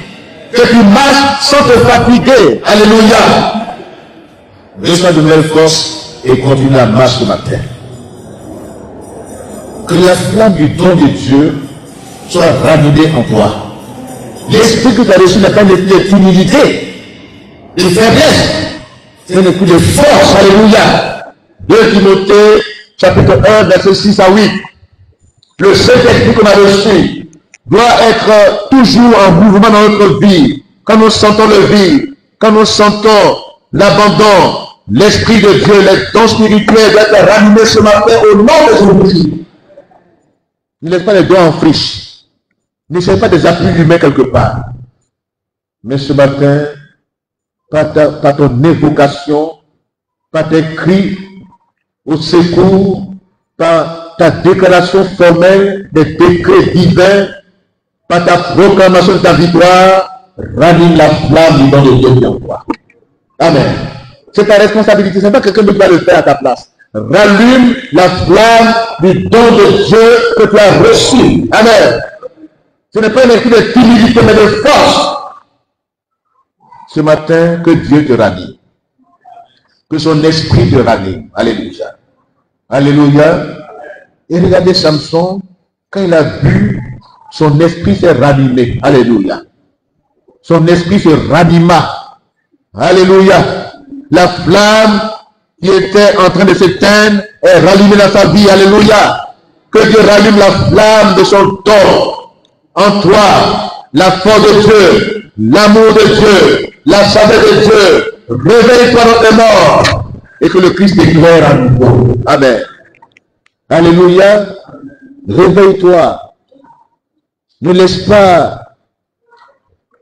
Que tu marches sans te fatiguer. Alléluia. Reçois de nouvelles forces et continue la marche ce matin. Que la flamme du don de Dieu soit ranimée en toi. L'esprit que tu as reçu n'est pas un esprit de timidité, de faiblesse. C'est un esprit de force. Alléluia. 2 Timothée, chapitre 1, verset 6 à 8. Le Saint-Esprit qu'on a reçu doit être toujours en mouvement dans notre vie. Quand nous sentons le vide, quand nous sentons l'abandon, l'Esprit de Dieu, les dons spirituels doivent être ranimés ce matin au nom de Jésus. Ne laisse pas les doigts en friche. Ne cherche pas des appuis humains quelque part. Mais ce matin, par ton évocation, par tes cris au secours, par ta déclaration formelle des décrets divins, par ta proclamation de ta victoire, ranime la flamme du don de Dieu en toi. Amen. C'est ta responsabilité. Ce n'est pas quelqu'un d'autre qui va le faire à ta place. Rallume la flamme du don de Dieu que tu as reçu. Amen. Ce n'est pas un esprit de timidité, mais de force. Ce matin, que Dieu te ranime. Que son esprit te ranime. Alléluia. Alléluia. Et regardez Samson, quand il a bu, son esprit s'est ranimé. Alléluia. Son esprit se ranima. Alléluia. La flamme qui était en train de s'éteindre est rallumée dans sa vie. Alléluia. Que Dieu rallume la flamme de son don en toi. La force de Dieu, l'amour de Dieu, la saveur de Dieu. Réveille-toi dans tes morts et que le Christ éclaire à nouveau. Amen. Alléluia. Réveille-toi. Ne laisse pas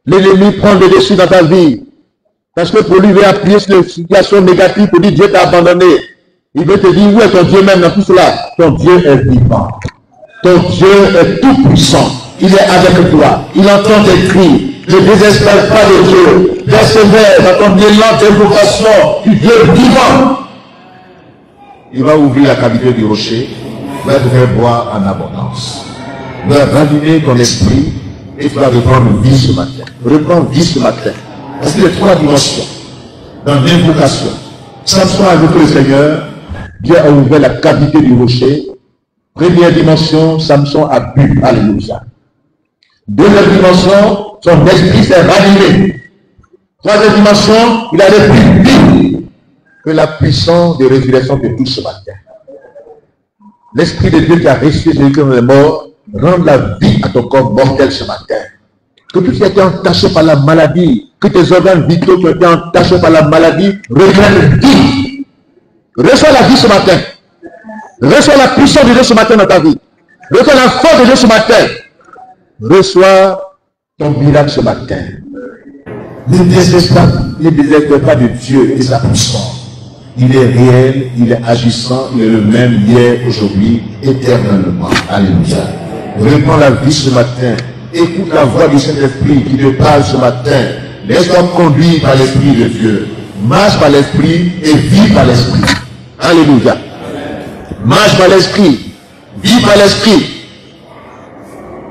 l'ennemi prendre le dessus dans ta vie. Parce que pour lui, il veut appuyer sur les situations négatives pour dire Dieu t'a abandonné. Il veut te dire, où est ton Dieu même dans tout cela? Ton Dieu est vivant. Ton Dieu est tout puissant. Il est avec toi. Il entend tes cris. Ne désespère pas de Dieu. Persévère dans ton élan d'invocation du Dieu vivant. Il va ouvrir la cavité du rocher. Il va te faire boire en abondance. Il va rallumer ton esprit et tu vas reprendre vie ce matin. Reprends vie ce matin. Parce qu'il y a 3 dimensions dans l'invocation. Samson a invoqué le Seigneur. Dieu a ouvert la cavité du rocher. Première dimension, Samson a bu. Alléluia. Deuxième dimension, son esprit s'est ranimé. Troisième dimension, il a repris vie. Que la puissance de résurrection te touche ce matin. L'Esprit de Dieu qui a ressuscité Jésus comme les morts, rend la vie à ton corps mortel ce matin. Que tout ce qui a été entaché par la maladie, que tes organes vitaux qui ont été entachés par la maladie, reviennent vie. Reçois la vie ce matin. Reçois la puissance de Dieu ce matin dans ta vie. Reçois la force de Dieu ce matin. Reçois ton miracle ce matin. Ne désespère pas de Dieu et sa puissance. Il est réel, il est agissant, il est le même hier, aujourd'hui, éternellement. Alléluia. Reprends la vie ce matin. Écoute la voix du Saint-Esprit qui te parle ce matin. Laisse-toi conduire par l'Esprit de Dieu. Marche par l'Esprit et vis par l'Esprit. Alléluia. Marche par l'Esprit. Vis par l'Esprit.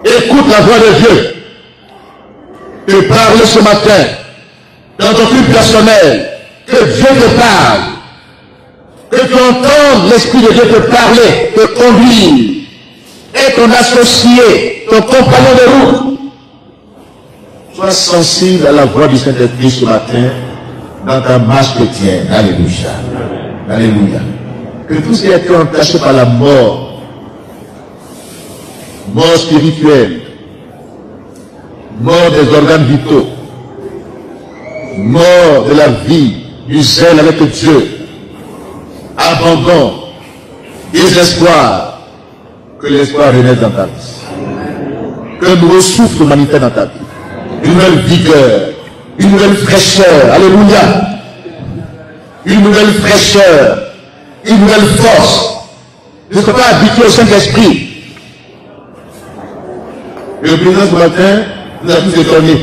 Écoute la voix de Dieu. Te parle ce matin. Dans ton culte personnel. Que Dieu te parle. Que tu entendes l'Esprit de Dieu te parler, te conduire. Et ton associé, ton compagnon de route. Sois sensible à la voix du Saint-Esprit ce matin dans ta marche chrétienne. Alléluia. Alléluia. Que tout ce qui a été entaché par la mort, mort spirituelle, mort des organes vitaux, mort de la vie, du zèle avec Dieu, abandon, désespoir, que l'espoir renaisse dans ta vie. Que un nouveau souffle manifeste dans ta vie. Une nouvelle vigueur, une nouvelle fraîcheur. Alléluia. Une nouvelle fraîcheur, une nouvelle force. Ne sois pas habitué au Saint-Esprit. Et le président ce matin nous a tous étonnés.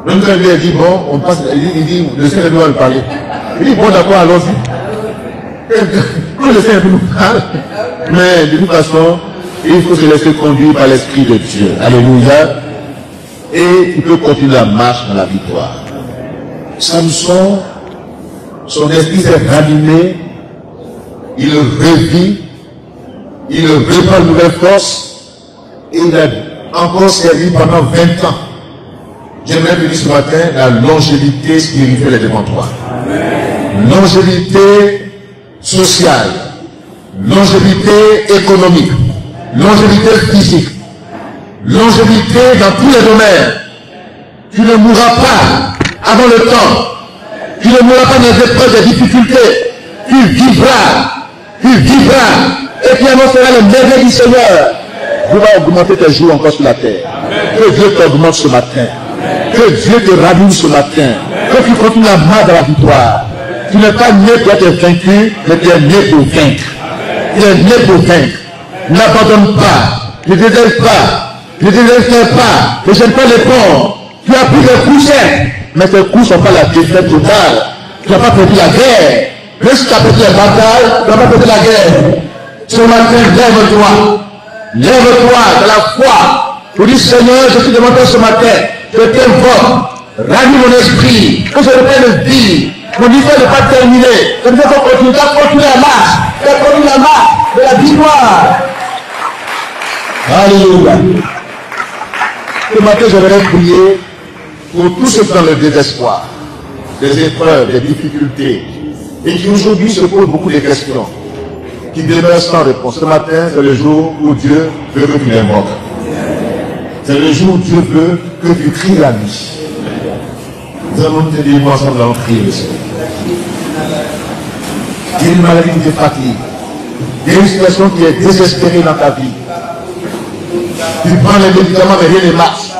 Même quand il a dit, bon, on passe, il dit, le Seigneur doit le parler. Il dit, bon, d'accord, allons-y. Quand le Seigneur nous parle, mais de toute façon, il faut se laisser conduire par l'Esprit de Dieu. Alléluia. Et tu peux continuer la marche dans la victoire. Samson, son esprit s'est ranimé, il revit, il reprend une nouvelle force, et il a encore servi pendant 20 ans. J'aimerais te dire ce matin, la longévité spirituelle est devant toi. Longévité sociale, longévité économique, longévité physique, longévité dans tous les domaines. Tu ne mourras pas avant le temps. Tu ne mourras pas dans les épreuves, des difficultés. Tu vivras et tu annonceras les merveilles du Seigneur. Dieu va augmenter tes jours encore sur la terre. Que Dieu t'augmente ce matin. Que Dieu te rallume ce matin. Que tu continues la marche dans la victoire. Tu n'es pas né pour être vaincu, mais tu es né pour vaincre. Tu es né pour vaincre. N'abandonne pas. Ne désespère pas. Ne désespère pas. Ne jette pas les ponts. Tu as pris des coups secs, mais ces coups ne sont pas la défaite totale. Tu n'as pas perdu la guerre. Jusqu'à péter les batailles, n'a pas péter la guerre. Ce matin, lève-toi. Lève-toi de la foi. Pour dire, Seigneur, je te demande ce matin, je t'invoque, ranime mon esprit, que je reprenne vie. Mon niveau n'est pas terminé. Je ne vais pas continuer, continuer la marche. Continuer la marche de la victoire. Alléluia. Ce matin, j'aimerais prier pour tous ceux qui sont dans le désespoir, des épreuves, des difficultés, et qui aujourd'hui se posent beaucoup de questions, qui demeurent sans réponse. Ce matin, c'est le jour où Dieu veut que tu l'invoques. C'est le jour où Dieu veut que tu cries la nuit. Nous allons te dire ensemble dans le cri, Monsieur. Il y a une maladie qui te fatigue. Il y a une situation qui est désespérée dans ta vie. Tu prends les médicaments, mais rien ne marche.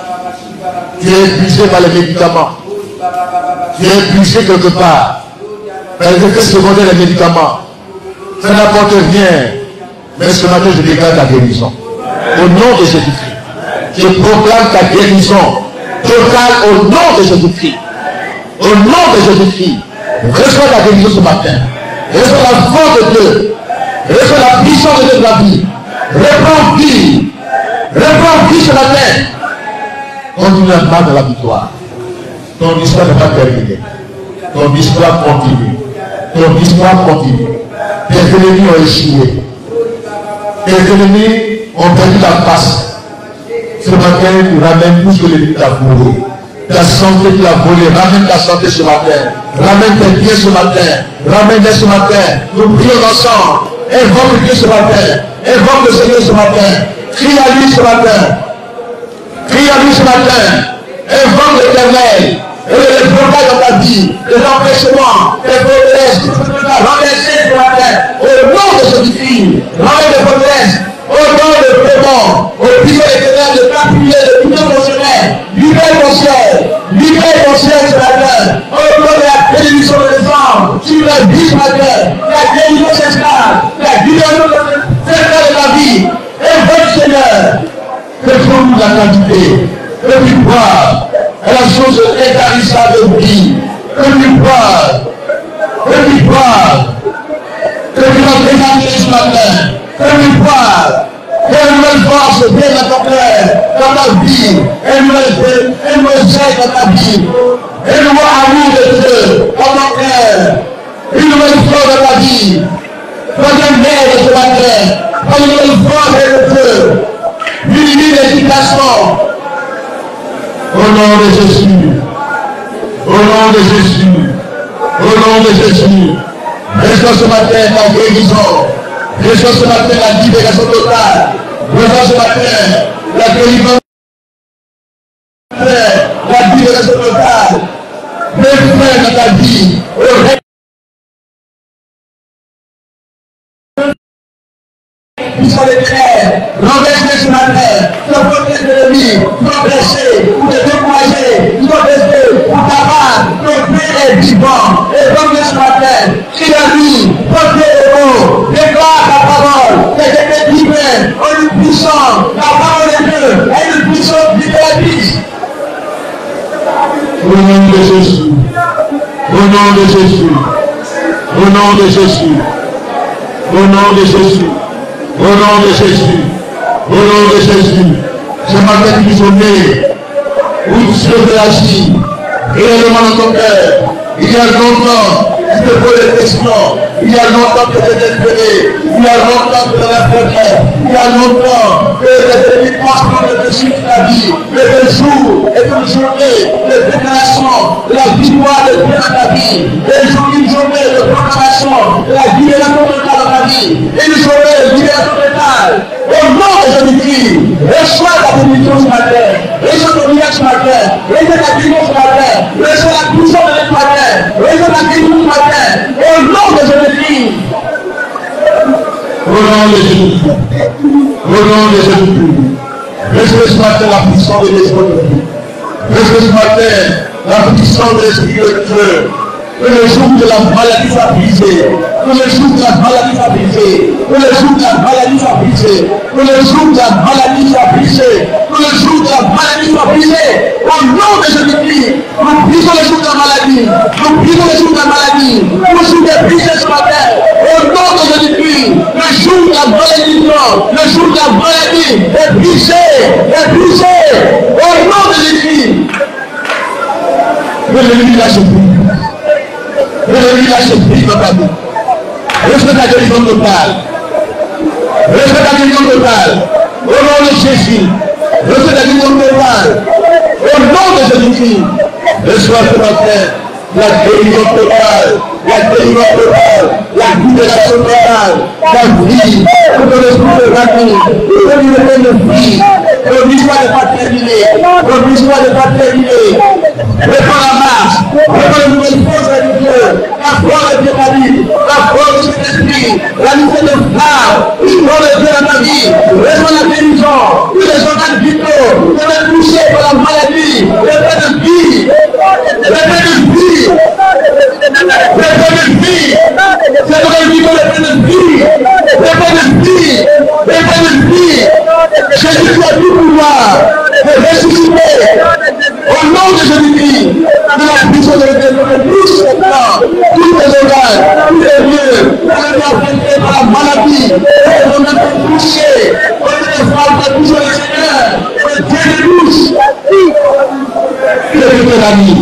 Tu es épuisé par les médicaments. Tu es épuisé quelque part. Par les effets secondaires des médicaments. Ça n'apporte rien. Mais ce matin, je déclare ta guérison. Au nom de Jésus-Christ. Je proclame ta guérison totale au nom de Jésus-Christ. Au nom de Jésus-Christ. Reçois ta guérison ce matin. Reçois la force de Dieu. Reçois la puissance de Dieu de la vie. Reprends vie. Reprends vie ce matin. Continue la marche de la victoire. Ton histoire n'est pas terminée. Ton histoire continue. Ton histoire continue. Tes ennemis ont échoué. Tes ennemis ont perdu la face. Ce matin, tu ramènes tout ce que l'ennemi t'a volé. Ta santé, tu l'as volé. Ramène ta santé ce matin. Ramène tes biens ce matin. Ramène-les ce matin. Nous prions ensemble. Invoque Dieu ce matin. Invoque le Seigneur ce matin. Crie à lui ce matin. Crie à lui ce matin. Invoque l'Éternel. Et les blocages dans ta vie, les empêchements, les faiblesses, renverser ce matin. Au nom de Jésus-Christ, ramène les faiblesses. Au nom de Prémont, au puissant éternel de t'appuyer, de puissant fonctionnaire, libère ton ciel ce matin, au nom de la bénédiction des hommes, sur la vie ce matin, la guérison s'installe, la guérison s'installe de la vie, et votre Seigneur, fais-nous la quantité, que tu bois, et la chose intarissable de vie, que tu bois, que tu vas présenter ce matin, que tu bois, une nouvelle force vienne dans ton cœur, dans ta vie, une nouvelle gêne dans ta vie, un nouveau amour de Dieu dans ton cœur, une nouvelle force dans ta vie, dans un mère de ce matin, une nouvelle force de Dieu, une éducation, au nom de Jésus, au nom de Jésus, au nom de Jésus, reçois ce matin ta guérison. Reçois ce matin la libération totale. Reçois ce matin la délivrance. La libération totale. Mets fin dans ta vie. Puissant l'éternel, renverser ce matin, te protéger de l'ennemi, te blesser, pour te décourager, te blesser, pour t'abattre, ton Père est vivant, et comme ce matin, crie à lui, porte les mots, déclare ta parole, que j'étais divin, on est puissant, la parole de Dieu, elle est puissante, libératrice. Au nom de Jésus, au nom de Jésus, au nom de Jésus, au nom de Jésus. Au nom de Jésus, au nom de Jésus, ce matin une journée où Dieu veut agir réellement dans ton cœur. Il y a longtemps, tu te poses des questions. Il y a longtemps que tu es désespéré. Il y a longtemps que tu es inquiet. Il y a longtemps que les ennemis pensent de dessus de ta vie. Mais le jour est une journée de déclaration de la victoire de Dieu dans ta vie. Une journée de proclamation de la libération totale dans ta vie. Une journée de libération totale. Au nom de Jésus-Christ, reçois ta bénédiction ce matin. Reçois ton miracle ce matin. Reçois ta guérison ce matin. Reçois la puissance de ce matin. Reçois la guérison ce matin. Au nom de Jésus-Christ. Au nom de Jésus-Christ. Au nom de Jésus-Christ. Reçois ce matin la puissance de l'Esprit de Dieu. Reçois ce matin la puissance de l'Esprit de Dieu. Que le jour de la maladie soit brisé. Que le jour de la maladie soit brisé. Que le jour de la maladie soit brisé. Que le jour de la maladie soit brisé. Que le jour joug de la maladie soit brisé. Au nom de Jésus-Christ, nous brisons le joug de la maladie. Nous brisons le joug de la maladie. Nous sommes des brisés sur la terre. Au nom de Jésus-Christ, le joug de la malédiction, le joug de la maladie est brisé. Est brisé. Au nom de Jésus-Christ. Que l'ennemi lâche prise. Que l'ennemi lâche prise dans ta vie. Reçois ta guérison totale. Reçois ta guérison totale. Au nom de Jésus. Reçois ta guérison totale. Au nom de Jésus-Christ. Reçois ce matin la guérison totale. La guérison totale. La libération totale. La vie. Pour que l'esprit de la vie. Pour que l'esprit de vie. Le mission n'est pas terminé. Le mission n'est pas terminé. Reprends la marche. Reprends une nouvelle force de Dieu. La foi de Dieu ta vie. La foi de cet esprit. La lutte de flamme. Une foi de Dieu dans ta vie. Reprends la guérison. Tous les organes vitaux. Tu es touché par la maladie. Le paix de vie. Le paix de vie. Le paix de vie. C'est le paix de vie. Le paix de vie. Le paix de vie. Jésus a tout pouvoir de ressusciter au nom de Jésus-Christ de la puissance de l'éternel, tous les plans, tous les organes, tous les lieux, on est affectés par la maladie, on est touché, on est des femmes qui touchent le Seigneur, et Dieu les touche. Que Dieu l'ami,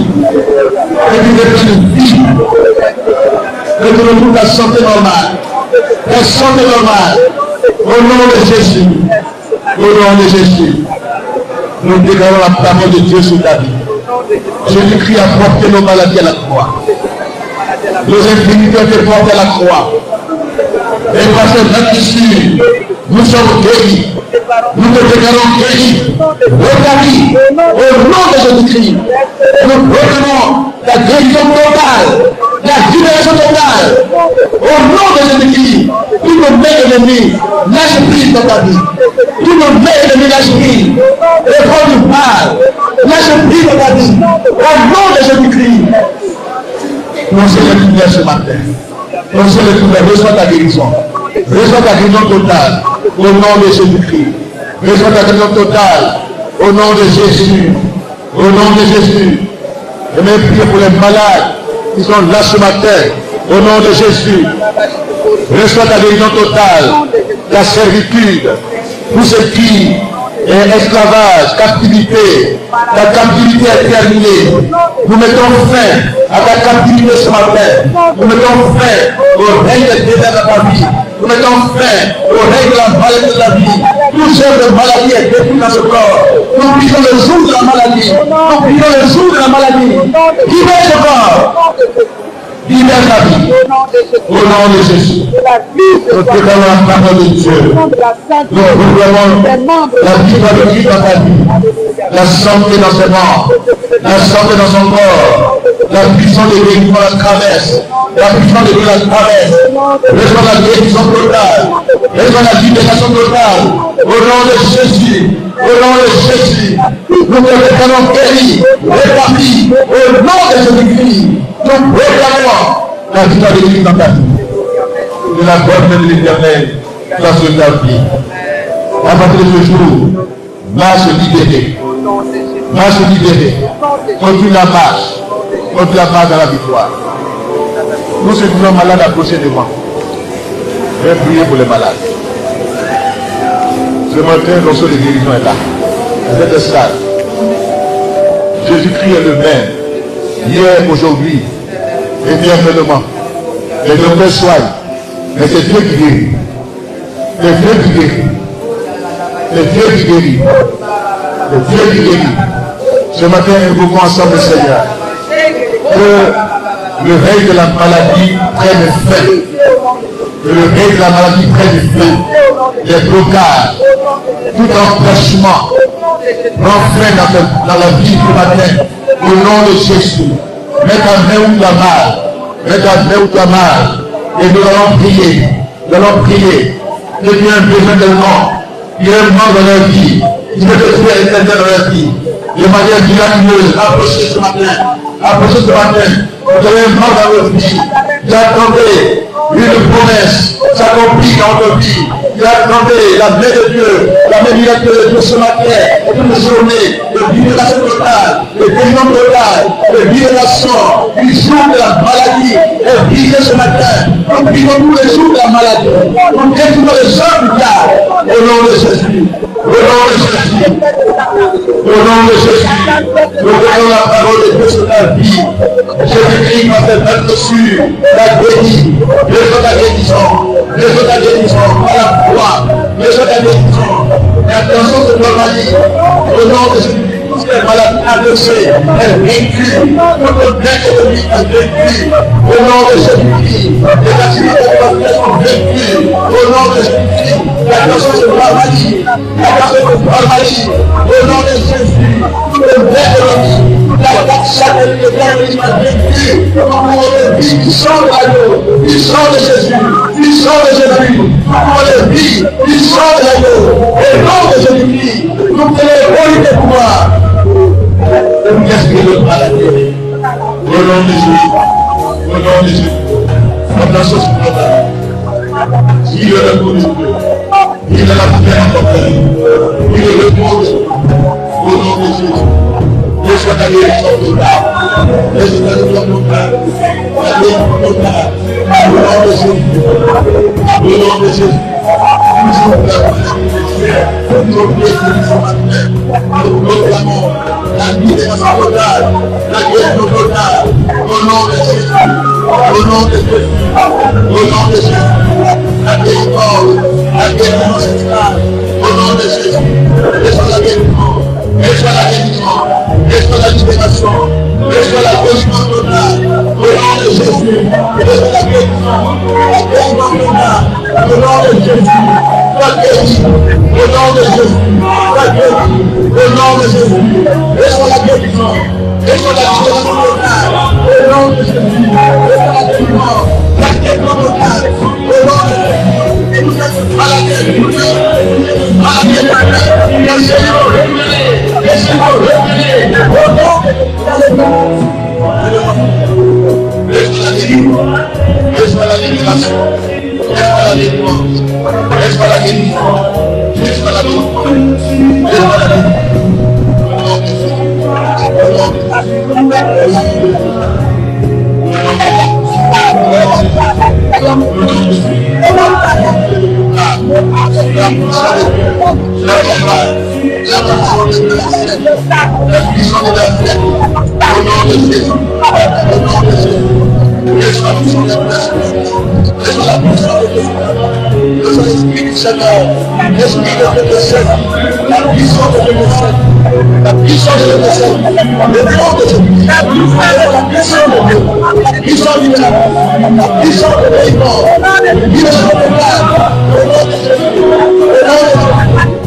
que Dieu te donne vie, que tu retrouves ta santé normale, au nom de Jésus. Au nom de Jésus, nous déclarons la parole de Dieu sur ta vie. Jésus-Christ a porté nos maladies à la croix. Nos infirmités ont été portées à la croix. Et par cette blessure, nous sommes guéris. Nous te déclarons guéris, rétablis, au nom de Jésus-Christ. Nous prenons la guérison totale, la libération totale, au nom de Jésus-Christ. Tout le mains ennemis, lâche prise dans ta vie. Tout le mains ennemis, lâche prise. Et prends du mal, lâche prise dans ta vie. Au nom de Jésus-Christ. Nous sommes les lumières ce matin. Nous sommes les lumières. Reçois ta guérison. Reçois ta guérison totale. Au nom de Jésus-Christ. Reçois ta guérison totale. Au nom de Jésus. Au nom de Jésus. Je vais prier pour les malades qui sont là ce matin. Au nom de Jésus. Reçois ta guérison totale. La servitude. Tout ce qui est esclavage, captivité. Ta captivité est terminée. Nous mettons fin à ta captivité ce matin. Nous mettons fin au règne des ténèbres de ta vie. Nous mettons fin au règne de la maladie de la vie. Tout genre de maladie est détruit dans ce corps. Nous prions le jour de la maladie. Nous prions le jour de la maladie. Libère ce corps. Libère ta vie. Au nom de Jésus. Nous déclarons la parole de Dieu. Nous proclamons la victoire de Christ dans ta vie. La santé dans ses membres. La santé dans son corps. La puissance de Dieu qui la traverse. La puissance de Dieu la traverse. Reçois la guérison totale. Reçois la libération totale. Au nom de Jésus. Au nom de Jésus. Nous te déclarons guéris, rétablis. Au nom de Jésus-Christ. Nous proclamons la victoire de Christ dans ta vie. De la bonne main de l'Éternel dans ta vie. À partir de ce jour, marche libérée. Marche libérée. Continue la marche. Continue la marche dans la victoire. Nous ceux qui sont malades approchez devant. Je vais prier pour les malades. Ce matin, l'onction de guérison est là. Vous êtes esclaves. Jésus-Christ est le même. Hier, aujourd'hui, éternellement. Les docteurs soignent. Mais c'est Dieu qui guérit. C'est Dieu qui guérit. C'est Dieu qui guérit. C'est Dieu qui guérit. Ce matin, invoquons ensemble le Seigneur. Que le règne de la maladie prenne fin. Que le règne de la maladie prenne fin. Les blocages, tout empêchement, prend fin dans la vie du matin. Au nom de Jésus. Mets ta main où tu as mal. Mets ta main où tu as mal. Et nous allons prier. Nous allons prier. Que tu as un besoin de nom. Il y a un manque dans leur vie. Il veut te trouver l'éternel dans leur vie. De manière miraculeuse. Approchez ce matin. Approchez ce matin. Vous avez un manque dans votre vie. J'attendais une promesse s'accomplit dans notre vie. Tu attendais la main de Dieu, la main miraculeuse de Dieu ce matin, une journée de libération totale, de guérison totale, de libération du jour de la maladie est brisé ce matin. Nous prions tous les jours de la maladie. Nous détruisons les gens du diable. Au nom de Jésus. Au nom de Jésus. Au nom de Jésus. Nous voyons la parole de Dieu sur ta vie. Jésus-Christ m'a fait mettre dessus la guérie. Reçois ta guérison. Reçois ta guérison. Par la foi. Reçois ta guérison. Attention de ton mari. Au nom de Jésus. Cette maladie adressée est vaincue. Notre bien ennemi est vaincu. Au nom de Jésus-Christ. Les activités de la sont vaincues. Au nom de Jésus-Christ. Attention de ton mari. Attention de ton mari. Au nom de Jésus. Le bien ennemi. La chaque ennemi est vaincu. Pour les vies qui sont de l'agneau. Qui sont de Jésus. Qui sont de Jésus. Pour les vies qui sont de l'agneau. Au nom de Jésus-Christ. Nous tenons autorité pour moi. Qu'est-ce que le maladie? Au nom de Jésus. Au nom de Jésus. Attention sur notre âme. Il est le bon de Dieu. Il est la prière de notre vie. Il est le bon de Dieu. Au nom de Jésus. Laisse-moi ta guérison totale. Laisse-moi ta guérison totale. Ta guérison totale. Au nom de Jésus. Au nom de Jésus. Nous proclamons la libération totale, la guérison totale, au nom de Jésus, au nom de Jésus, au nom de Jésus, la guérison centrale, au nom de Jésus, laisse-moi la guérison, laisse-moi la guérison, laisse-moi la libération, laisse-moi la guérison totale, au nom de Jésus, laisse-moi la guérison totale, au nom de Jésus. La guérison, au nom de Jésus, la guérison, au nom de Jésus, laisse-moi la guérison, laisse-moi la guérison totale, au nom de Jésus, laisse-moi la guérison totale, au nom de Jésus, à la guérison, laissez-moi revenir, laissez-moi revenir, au nom de Jésus, laisse-moi la libération, laisse-moi la délivrance. Laisse-moi la guérison. Laisse-moi la délivrance. Laisse-moi la l'esprit du Seigneur, l'esprit de Dieu, la puissance de Dieu, la puissance de Dieu, le nom de Jésus, la puissance de Dieu, la puissance du Dieu, la puissance de l'élément, libération de l'âme, au nom de Jésus, au nom de Jésus,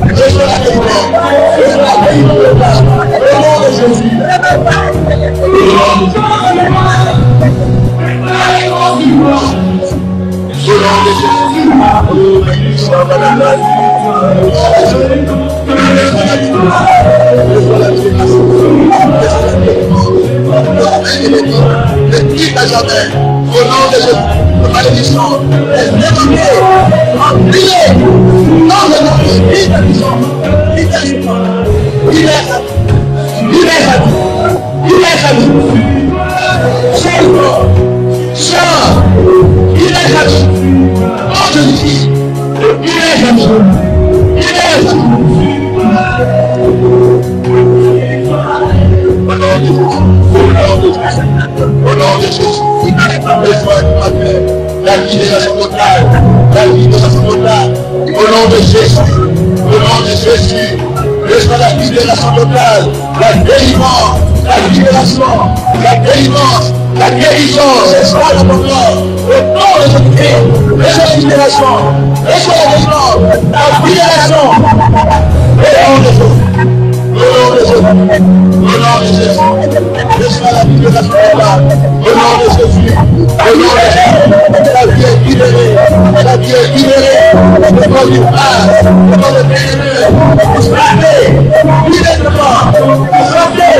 je suis la guérison, je suis la guérison de l'âme, au nom de Jésus, au nom de Jésus, le quitte à jamais, au nom de Jésus, la malédiction est dévoilée, empilée, dans le nom de Jésus, au nom de Jésus, la libération totale, la libération totale, au nom de Jésus, au nom de Jésus, laisse-moi la libération totale, la délivrance, la libération, la délivrance, la guérison, laisse-moi la corps, au nom de Jésus, laisse-moi la libération, laisse-moi la délivrance, la libération, au nom de Jésus. Au nom de Jésus, au nom de Jésus, laisse-moi la libération totale, au nom de Jésus, au nom de Jésus, la vie est libérée, la vie est libérée, le corps du prince, le corps de bénévole, frappé, immédiatement, frappé,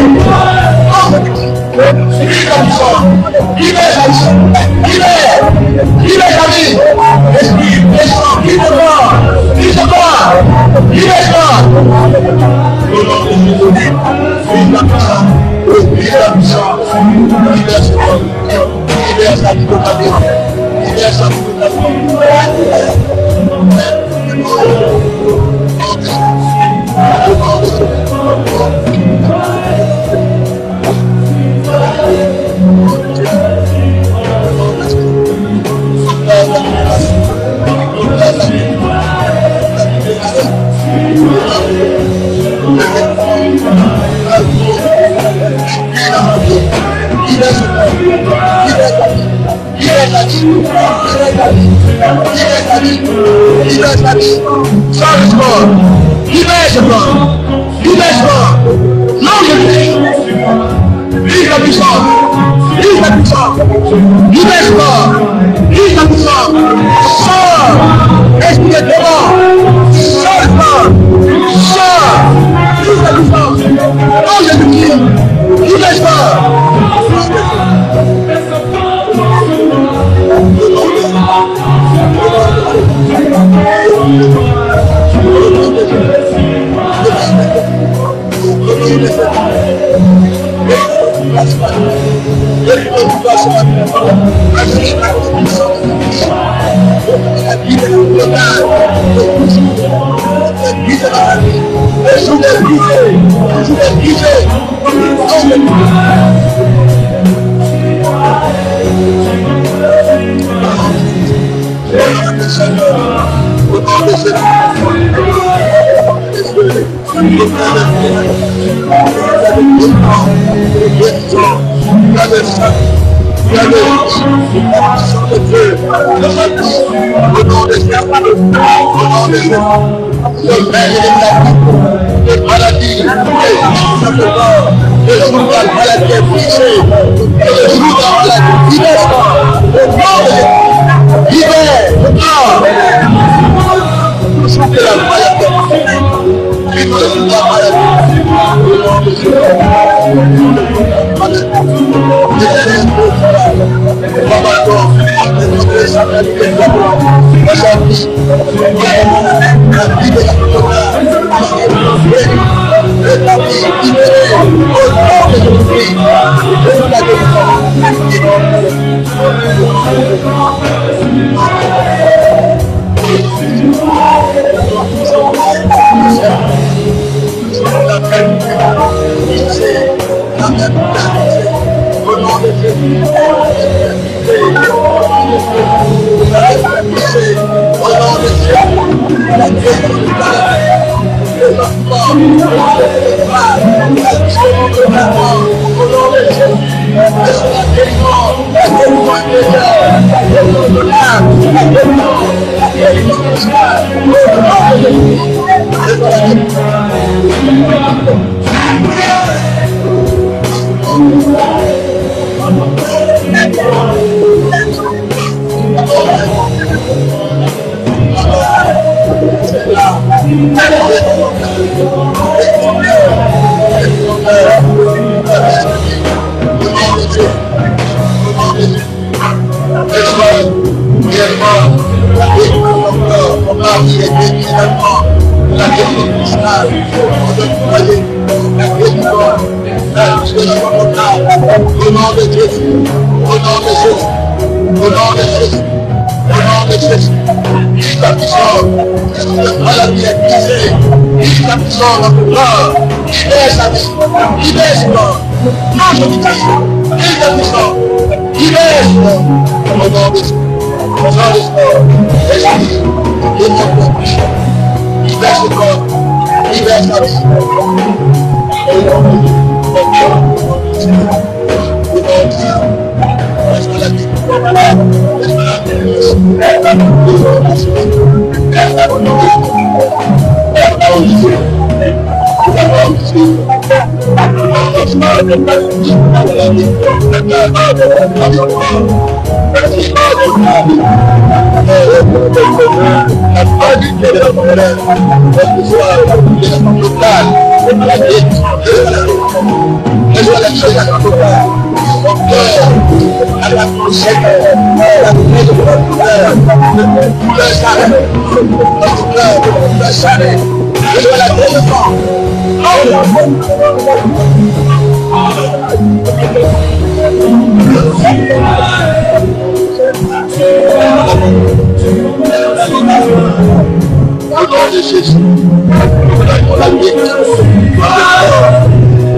de Jésus,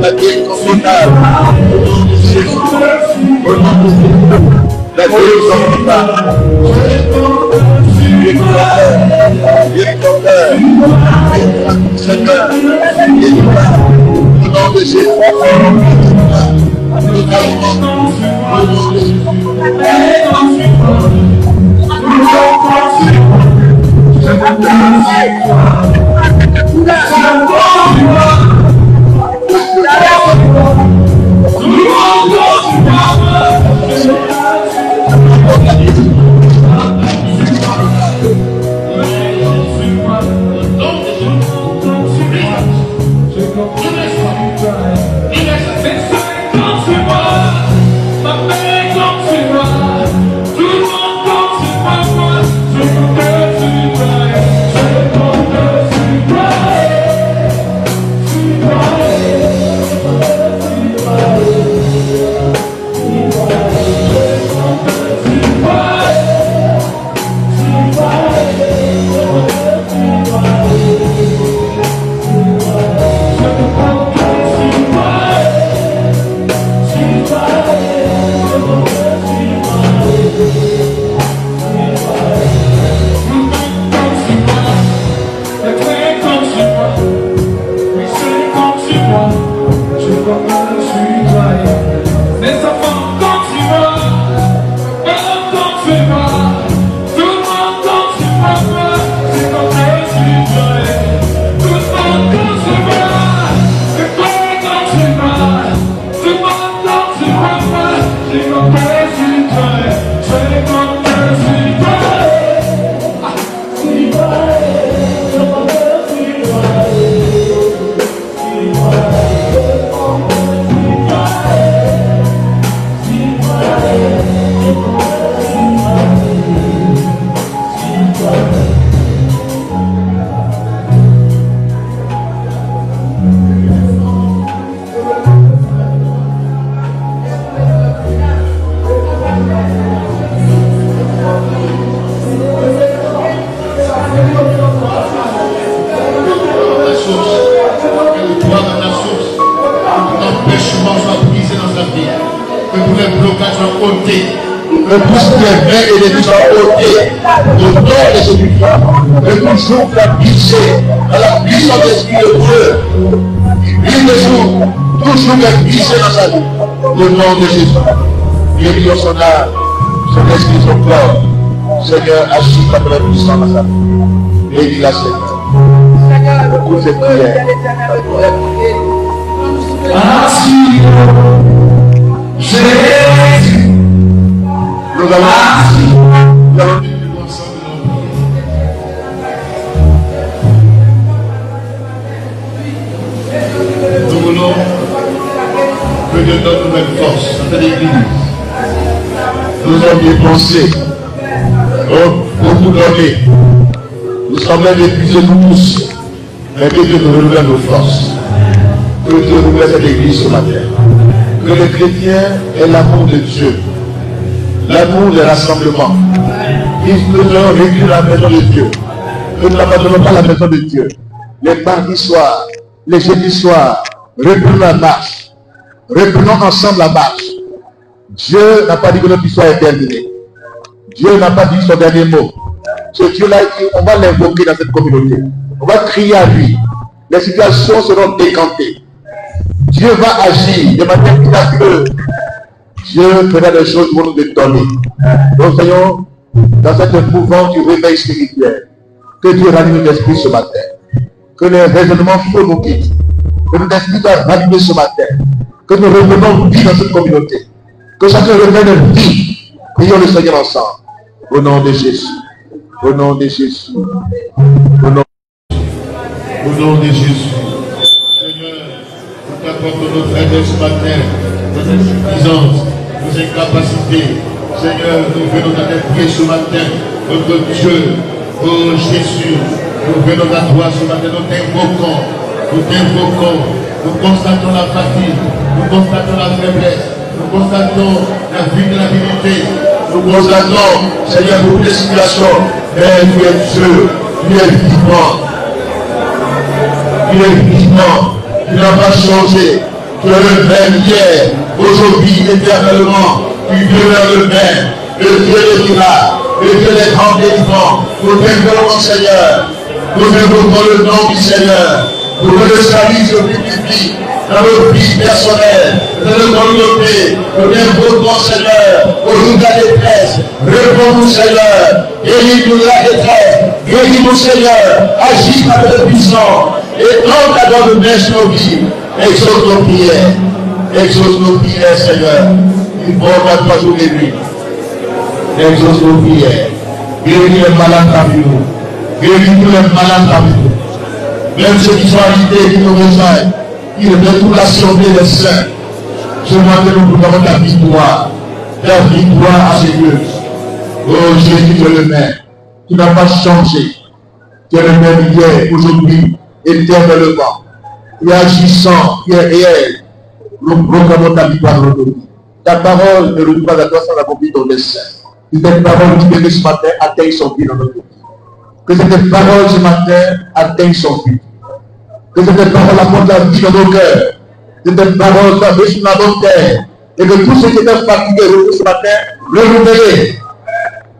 la vie confortable, la vie Le plus de vrai et de soit ôté, le nom de Jésus-Christ, le plus jour la glisser à la puissance de l'Esprit de Dieu. Une jour, toujours la glisser dans sa vie. Le nom de Jésus. Guéris son âme, son esprit, son corps. Seigneur, agis par la puissance dans sa vie. Bénis la Seigneur. Écoute cette prière. Merci, Jésus. Nous allons nous voulons que Dieu donne une nouvelle force à cette église. Nous avons dépensé beaucoup d'années. Nous sommes même épuisés nous tous. Mais que Dieu nous renouvelle nos forces. Que Dieu renouvelle cette église ce matin. Que les chrétiens aient l'amour de Dieu. L'amour des rassemblements. Que nous ayons vécu la maison de Dieu. Que nous n'abandonnons pas la maison de Dieu. Les mardis soirs, les jeudis soirs, reprenons la marche. Reprenons ensemble la marche. Dieu n'a pas dit que notre histoire est terminée. Dieu n'a pas dit son dernier mot. Ce Dieu-là, on va l'invoquer dans cette communauté. On va crier à lui. Les situations seront décantées. Dieu va agir de manière miraculeuse. Dieu fera des choses pour nous étonner. Nous soyons dans cette mouvement du réveil spirituel. Que Dieu ranime l'esprit ce matin. Que les raisonnements faux nous quittent. Que notre esprit soit ranimé ce matin. Que nous revenons vie dans cette communauté. Que chacun revienne vie. Prions le Seigneur ensemble. Au nom de Jésus. Au nom de Jésus. Au nom de Jésus. Seigneur, nos faiblesses ce matin, nos insuffisances, nos incapacités. Seigneur, nous venons à tes pieds ce matin, notre Dieu, oh Jésus, nous venons à toi ce matin, nous t'invoquons, nous constatons la fatigue, nous constatons la faiblesse, nous constatons la vulnérabilité, nous constatons, Seigneur, pour toutes les situations, mais tu es Dieu, tu es vivant, tu n'as pas changé, tu es le même hier, aujourd'hui, éternellement. Tu demeures le même, le Dieu des miracles, le Dieu des grands délivrants. Nous t'invoquons, Seigneur. Nous invoquons le nom du Seigneur. Pour que le salut se multiplie dans nos vies personnelles, dans nos communautés. Nous t'invoquons, Seigneur, au jour de la détresse. Réponds-nous, Seigneur. Guéris-nous la détresse. Guéris-nous, Seigneur. Agis par le puissant. Et tends ta bonne main sur nos vies. Exauce nos prières. Exauce nos prières, Seigneur. Il faut à toi tous les nuits. Exauce nos prières. Guéris les malades parmi nous. Guéris tous les malades parmi nous. Même ceux qui sont agités, qui nous rejoignent, qui veulent tout la survie des saints. Ce matin, nous proclamons ta victoire. Ta victoire à ces dieux. Oh Jésus, tu es le même. Tu n'as pas changé. Tu es le même hier, aujourd'hui, éternellement. Tu es agissant, tu es réel. Nous proclamons ta victoire dans notre vie. Ta parole ne retourne pas à toi sans accomplir ton dessein. Que cette parole qui vient ce matin atteigne son but dans notre vie. Que cette parole ce matin atteigne son but. Que cette parole apporte la vie dans nos cœurs. Que cette parole t'abaisse sur la bonne terre. Et que tous ceux qui étaient fatigués retrouvent ce matin, renouvelés.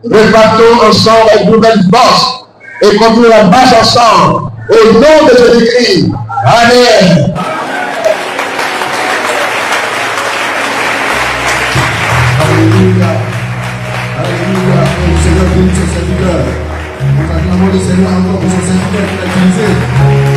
Repartons ensemble avec une nouvelle force. Et continuons la marche ensemble. Au nom de Jésus-Christ. Amen. Alléluia. Alléluia. Seigneur, bénis ce serviteur. Nous acclamons le Seigneur encore pour son serviteur qui l'a utilisé.